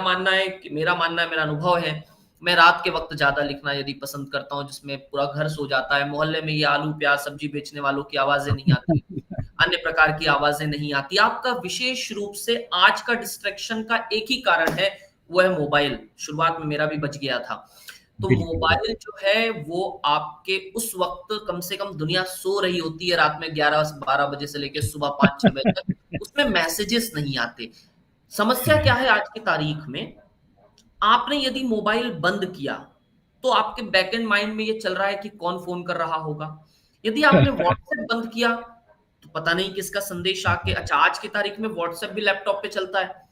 अनुभव है, मैं रात के वक्त ज्यादा लिखना यदि पसंद करता हूँ, जिसमें पूरा घर सो जाता है, मोहल्ले में ये आलू प्याज सब्जी बेचने वालों की आवाजें नहीं आती, अन्य प्रकार की आवाजें नहीं आती। आपका विशेष रूप से आज का डिस्ट्रैक्शन का एक ही कारण है, वो है मोबाइल। शुरुआत में मेरा भी बच गया था। तो बिल्कुल, बिल्कुल। मोबाइल जो है वो आपके उस वक्त, कम से कम दुनिया सो रही होती है रात में 11-12 बजे से लेकर सुबह 5-6 बजे तक, उसमें मैसेजेस नहीं आते। समस्या क्या है आज की तारीख में, आपने यदि मोबाइल बंद किया तो आपके बैक एंड माइंड में ये चल रहा है कि कौन फोन कर रहा होगा। यदि आपने व्हाट्सएप बंद किया तो पता नहीं किसका संदेश आके, अच्छा आज की तारीख में व्हाट्सएप भी लैपटॉप पे चलता है,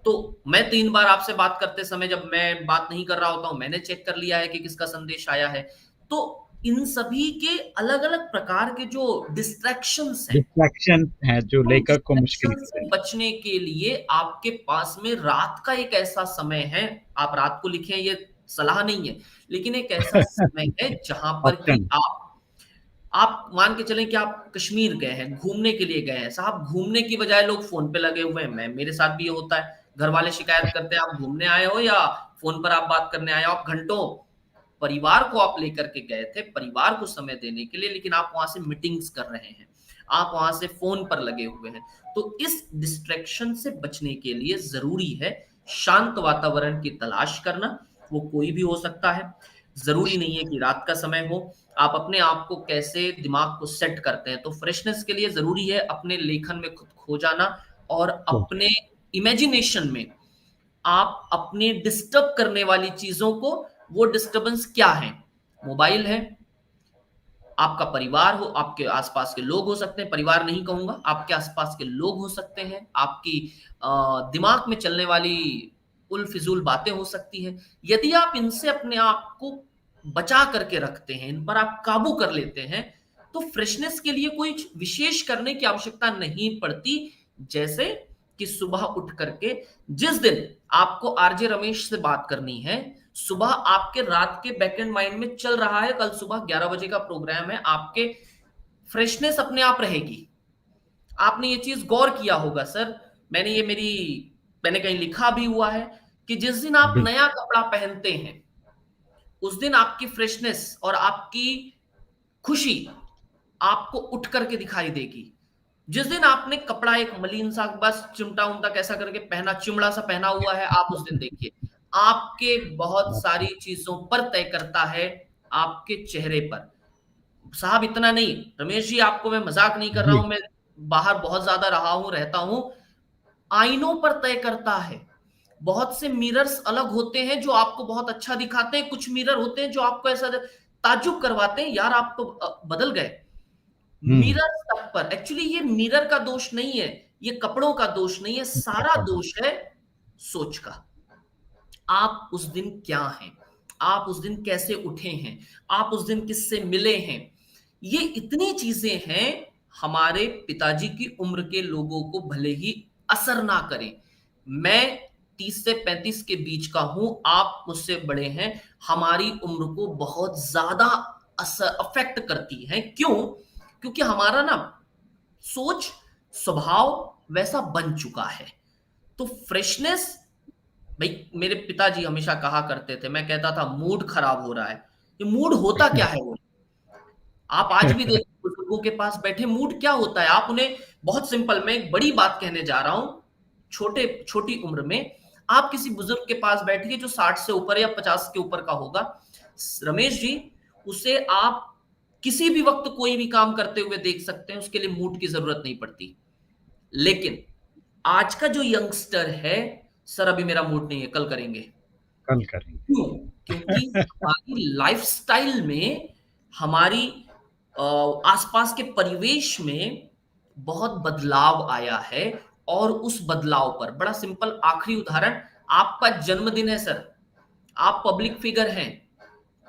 तो मैं 3 बार आपसे बात करते समय, जब मैं बात नहीं कर रहा होता हूं, मैंने चेक कर लिया है कि किसका संदेश आया है। तो इन सभी के अलग अलग प्रकार के जो डिस्ट्रैक्शंस हैं, डिस्ट्रैक्शन है जो उन लेखक को मुश्किल डिस्ट्रैक्शन कर से रहे हैं। बचने के लिए आपके पास में रात का एक ऐसा समय है, आप रात को लिखें, ये सलाह नहीं है, लेकिन एक ऐसा समय है जहां पर कि ऑप्शन। आप मान के चलें कि आप कश्मीर गए हैं, घूमने के लिए गए हैं। साहब, घूमने की बजाय लोग फोन पे लगे हुए हैं। मेरे साथ भी ये होता है। घर वाले शिकायत करते हैं, आप घूमने आए हो या फोन पर आप बात करने आए हो। आप घंटों परिवार को आप लेकर के गए थे, परिवार को समय देने के लिए, लेकिन आप वहां से मीटिंग्स कर रहे हैं, आप वहां से फोन पर लगे हुए हैं। तो इस डिस्ट्रैक्शन से बचने के लिए जरूरी है शांत वातावरण की तलाश करना। वो कोई भी हो सकता है, जरूरी नहीं है कि रात का समय हो। आप अपने आप को कैसे दिमाग को सेट करते हैं। तो फ्रेशनेस के लिए जरूरी है अपने लेखन में खुद खो जाना, और अपने इमेजिनेशन में आप अपने डिस्टर्ब करने वाली चीजों को वो डिस्टर्बेंस क्या है? मोबाइल है, आपका परिवार हो, आपके आसपास के लोग हो सकते हैं, परिवार नहीं कहूंगा, आपके आसपास के लोग हो सकते हैं, आपकी दिमाग में चलने वाली उल फिजूल बातें हो सकती हैं। यदि आप इनसे अपने आप को बचा करके रखते हैं, इन पर आप काबू कर लेते हैं, तो फ्रेशनेस के लिए कोई विशेष करने की आवश्यकता नहीं पड़ती। जैसे कि सुबह उठ करके जिस दिन आपको आरजे रमेश से बात करनी है, सुबह आपके रात के बैक एंड माइंड में चल रहा है कल सुबह 11 बजे का प्रोग्राम है, आपके फ्रेशनेस अपने आप रहेगी। आपने ये चीज गौर किया होगा सर, मैंने कहीं लिखा भी हुआ है कि जिस दिन आप बिल्कुल। नया कपड़ा पहनते हैं, उस दिन आपकी फ्रेशनेस और आपकी खुशी आपको उठ करके दिखाई देगी। जिस दिन आपने कपड़ा एक मलिन सा बस चिमटा उमटा कैसा करके पहना, चिमड़ा सा पहना हुआ है, आप उस दिन देखिए आपके बहुत सारी चीजों पर तय करता है, आपके चेहरे पर। साहब इतना नहीं, रमेश जी आपको मैं मजाक नहीं कर रहा जी, हूं, मैं बाहर बहुत ज्यादा रहा हूं, रहता हूं, आईनों पर तय करता है। बहुत से मिरर्स अलग होते हैं जो आपको बहुत अच्छा दिखाते हैं, कुछ मिरर होते हैं जो आपको ऐसा ताज्जुब करवाते हैं, यार आप तो बदल गए। हुँ, मिरर तक पर एक्चुअली ये मिरर का दोष नहीं है, ये कपड़ों का दोष नहीं है, सारा दोष है सोच का। आप उस दिन क्या हैं, आप उस दिन कैसे उठे हैं, आप उस दिन किससे मिले हैं, ये इतनी चीजें हैं। हमारे पिताजी की उम्र के लोगों को भले ही असर ना करें, मैं 30 से 35 के बीच का हूं, आप मुझसे बड़े हैं, हमारी उम्र को बहुत ज्यादा असर अफेक्ट करती है। क्यों? क्योंकि हमारा ना सोच स्वभाव वैसा बन चुका है। तो फ्रेशनेस, भाई मेरे पिताजी हमेशा कहा करते थे, मैं कहता था मूड खराब हो रहा है, ये मूड होता क्या है? वो आप आज भी देखो बुजुर्गों के पास बैठे, मूड क्या होता है? आप उन्हें बहुत सिंपल, मैं एक बड़ी बात कहने जा रहा हूं, छोटी उम्र में आप किसी बुजुर्ग के पास बैठिए जो 60 से ऊपर या 50 के ऊपर का होगा, रमेश जी, उसे आप किसी भी वक्त कोई भी काम करते हुए देख सकते हैं, उसके लिए मूड की जरूरत नहीं पड़ती। लेकिन आज का जो यंगस्टर है, सर अभी मेरा मूड नहीं है, कल करेंगे। कल करेंगे। क्यों? क्योंकि हमारी लाइफस्टाइल में, हमारी आसपास के परिवेश में बहुत बदलाव आया है। और उस बदलाव पर बड़ा सिंपल आखिरी उदाहरण, आपका जन्मदिन है सर, आप पब्लिक फिगर हैं,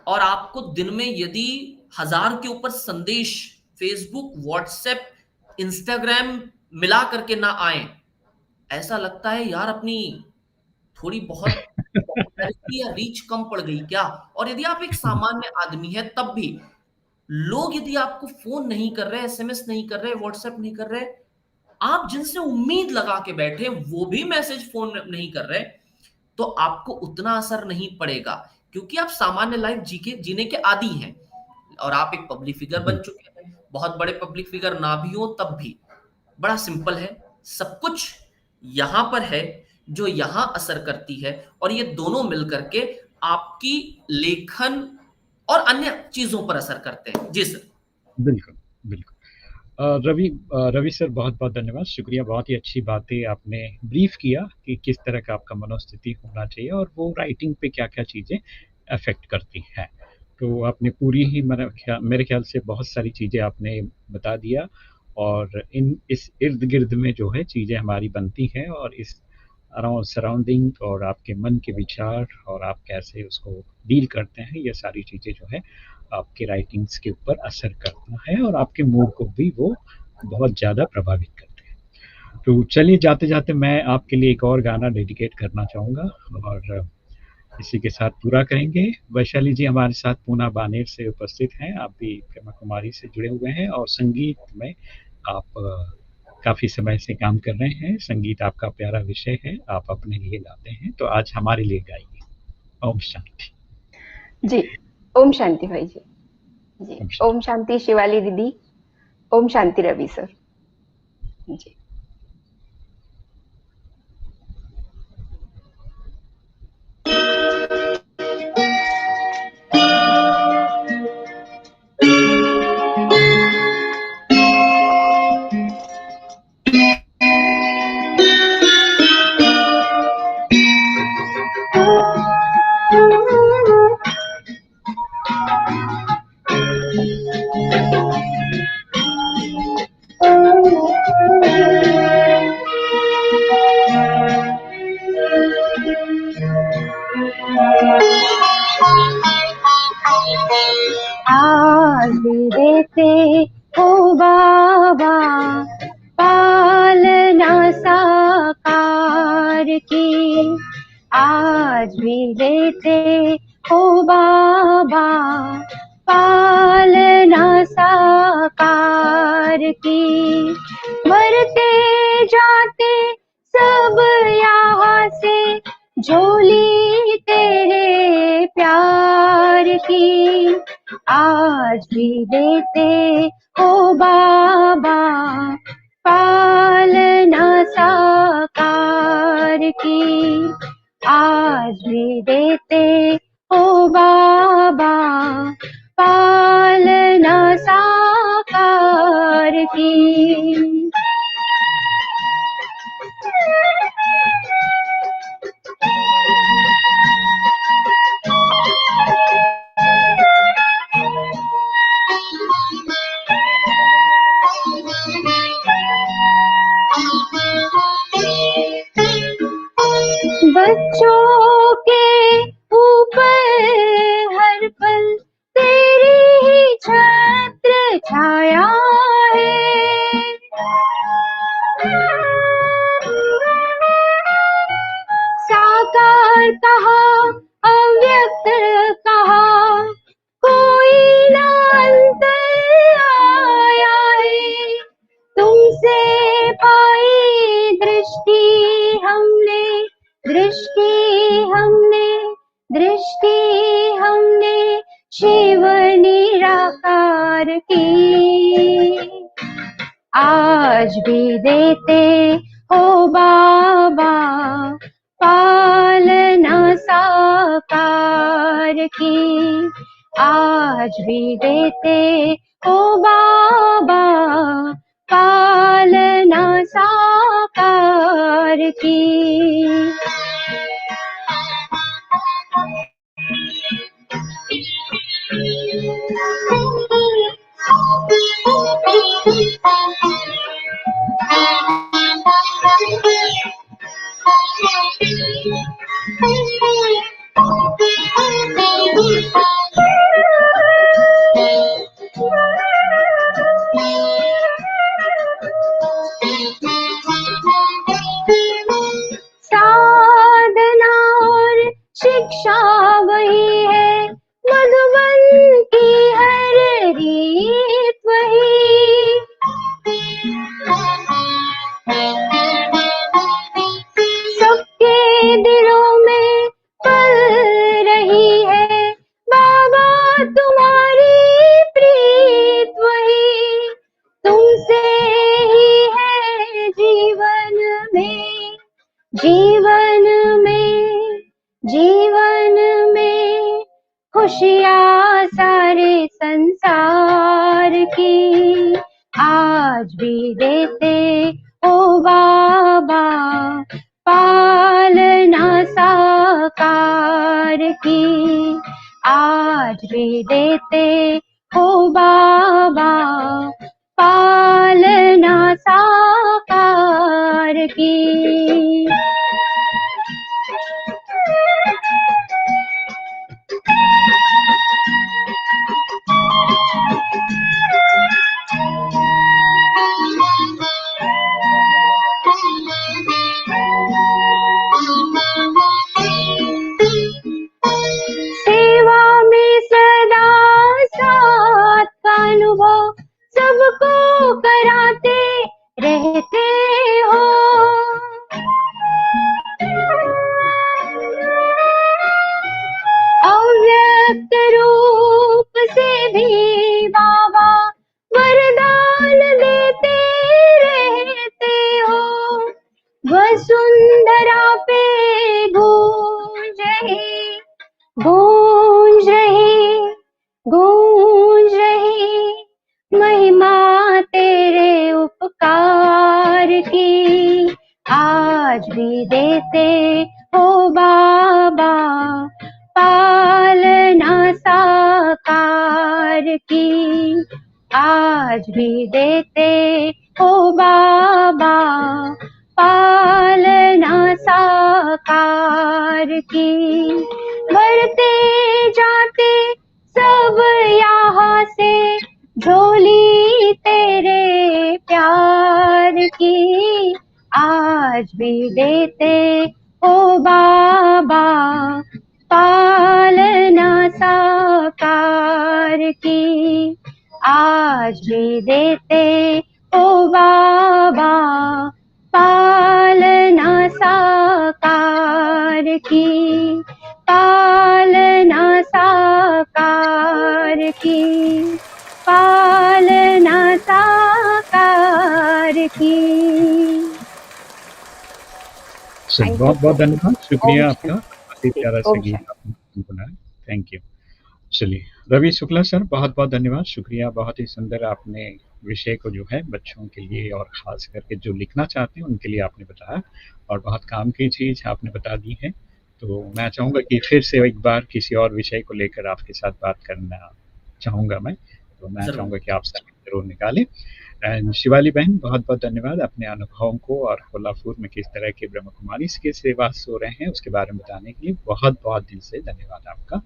और आपको दिन में यदि 1000 के ऊपर संदेश फेसबुक, व्हाट्सएप, इंस्टाग्राम मिला करके ना आए, ऐसा लगता है यार अपनी थोड़ी बहुत पॉपुलैरिटी या रीच कम पड़ गई क्या? और यदि आप एक सामान्य आदमी है तब भी लोग यदि आपको फोन नहीं कर रहे, एसएमएस नहीं कर रहे, व्हाट्सएप नहीं कर रहे, आप जिनसे उम्मीद लगा के बैठे वो भी मैसेज फोन नहीं कर रहे, तो आपको उतना असर नहीं पड़ेगा, क्योंकि आप सामान्य लाइफ जीने के आदी हैं। और आप एक पब्लिक फिगर बन बिल्कुल, चुके हैं, बहुत बड़े पब्लिक फिगर ना भी हो तब भी बड़ा सिंपल है, सब कुछ यहां पर है जो यहां असर करती है, और ये दोनों मिलकर के आपकी लेखन और अन्य चीजों पर असर करते हैं। जी सर। बिल्कुल, बिल्कुल। रवि सर बहुत-बहुत धन्यवाद, शुक्रिया, बहुत ही अच्छी बातें आपने ब्रीफ़ किया कि किस तरह का आपका मनोस्थिति होना चाहिए और वो राइटिंग पे क्या-क्या चीज़ें अफ़ेक्ट करती हैं। तो आपने पूरी ही मेरे ख़्याल से बहुत सारी चीज़ें आपने बता दिया और इस इर्द-गिर्द में जो है चीज़ें हमारी बनती हैं और इस सराउंडिंग और आपके मन के विचार और आप कैसे उसको डील करते हैं, ये सारी चीज़ें जो है आपके राइटिंग्स के ऊपर असर करता है और आपके मूड को भी वो बहुत ज़्यादा प्रभावित करते हैं। तो चलिए जाते-जाते मैं आपके लिए एक और गाना डेडिकेट करना चाहूँगा और इसी के साथ पूरा करेंगे। वैशाली जी हमारे साथ पूना बानेर से उपस्थित हैं, आप भी ब्रह्मा कुमारी से जुड़े हुए हैं और संगीत में आप काफ़ी समय से काम कर रहे हैं, संगीत आपका प्यारा विषय है, आप अपने लिए गाते हैं, तो आज हमारे लिए गाइए। ओम शांति। जी, ओम शांति भाई जी। जी, ओम शांति। ओम शांति शिवाली दीदी, ओम शांति रवि सर। जी। देते हो बाबा, पालना साकार की आज भी देते हो बाबा, पालना साकार की। भरते जाते सब यहाँ से झोली तेरे प्यार की आज भी देते हो बाबा, पालना साकार की आज भी देते हो बाबा, पालना साकार की। बच्चों के ऊपर हर पल तेरी ही छत्र छाया है, साकार कहा अव्यक्त कहा कोई ना अंतर आया है। तुमसे पाई दृष्टि हमने, दृष्टि हमने, दृष्टि हमने शिव निराकार की आज भी देते हो बाबा, पालना साकार की आज भी देते हो बाबा, पालना साकार की। साधना और शिक्षा वही है, मधुबन की हर रीत वही, सबके दिलों में पल रही है बाबा तुम्हारी प्रीत वही। तुमसे ही है जीवन में, जीवन में, जीवन में खुशियाँ सारे संसार की आज भी देते हो बाबा, पालना साकार की आज भी देते हो बाबा, पालना साकार की। सेवा में सदा साथ का अनुभव सबको कराते रहते हो, अव्यक्त रूप से भी बाबा वरदान देते रहते हो। वसुंधरा पे गूंज रही, गूंज रही, गूंज रही महिमा तेरे उपकार की आज भी देते हो बाबा, पालना साकार की आज भी देते हो बाबा, पालना साकार की। भरते जाते सब यहाँ से झोली तेरे प्यार की आज भी देते हो बाबा, पालना साकार की आज भी देते हो बाबा, पालना साकार की, पालना साकार की, पालना साकार की। सर बहुत बहुत धन्यवाद, शुक्रिया ओम आपका, बहुत ही प्यारा सा ओम गीत शांति। आपने गुनगुनाया, थैंक यू। चलिए, रवि शुक्ला सर बहुत बहुत धन्यवाद, शुक्रिया, बहुत ही सुंदर आपने विषय को जो है बच्चों के लिए और खास करके जो लिखना चाहते हैं उनके लिए आपने बताया और बहुत काम की चीज़ आपने बता दी है। तो मैं चाहूँगा कि फिर से एक बार किसी और विषय को लेकर आपके साथ बात करना चाहूँगा मैं, तो मैं ज़रूर। चाहूँगा कि आप समय ज़रूर निकालें। एंड शिवाली बहन बहुत बहुत धन्यवाद अपने अनुभवों को और कोल्हापुर में किस तरह के ब्रह्म कुमारी के सेवास हो रहे हैं उसके बारे में बताने के लिए बहुत बहुत दिल से धन्यवाद आपका।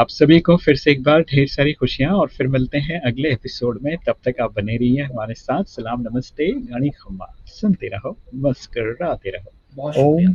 आप सभी को फिर से एक बार ढेर सारी खुशियाँ और फिर मिलते हैं अगले एपिसोड में, तब तक आप बने रहिए हमारे साथ। सलाम, नमस्ते, गानी खम्मा, सुनते रहो, मुस्कुराते रहो। बहुत शुक्रिया। ओम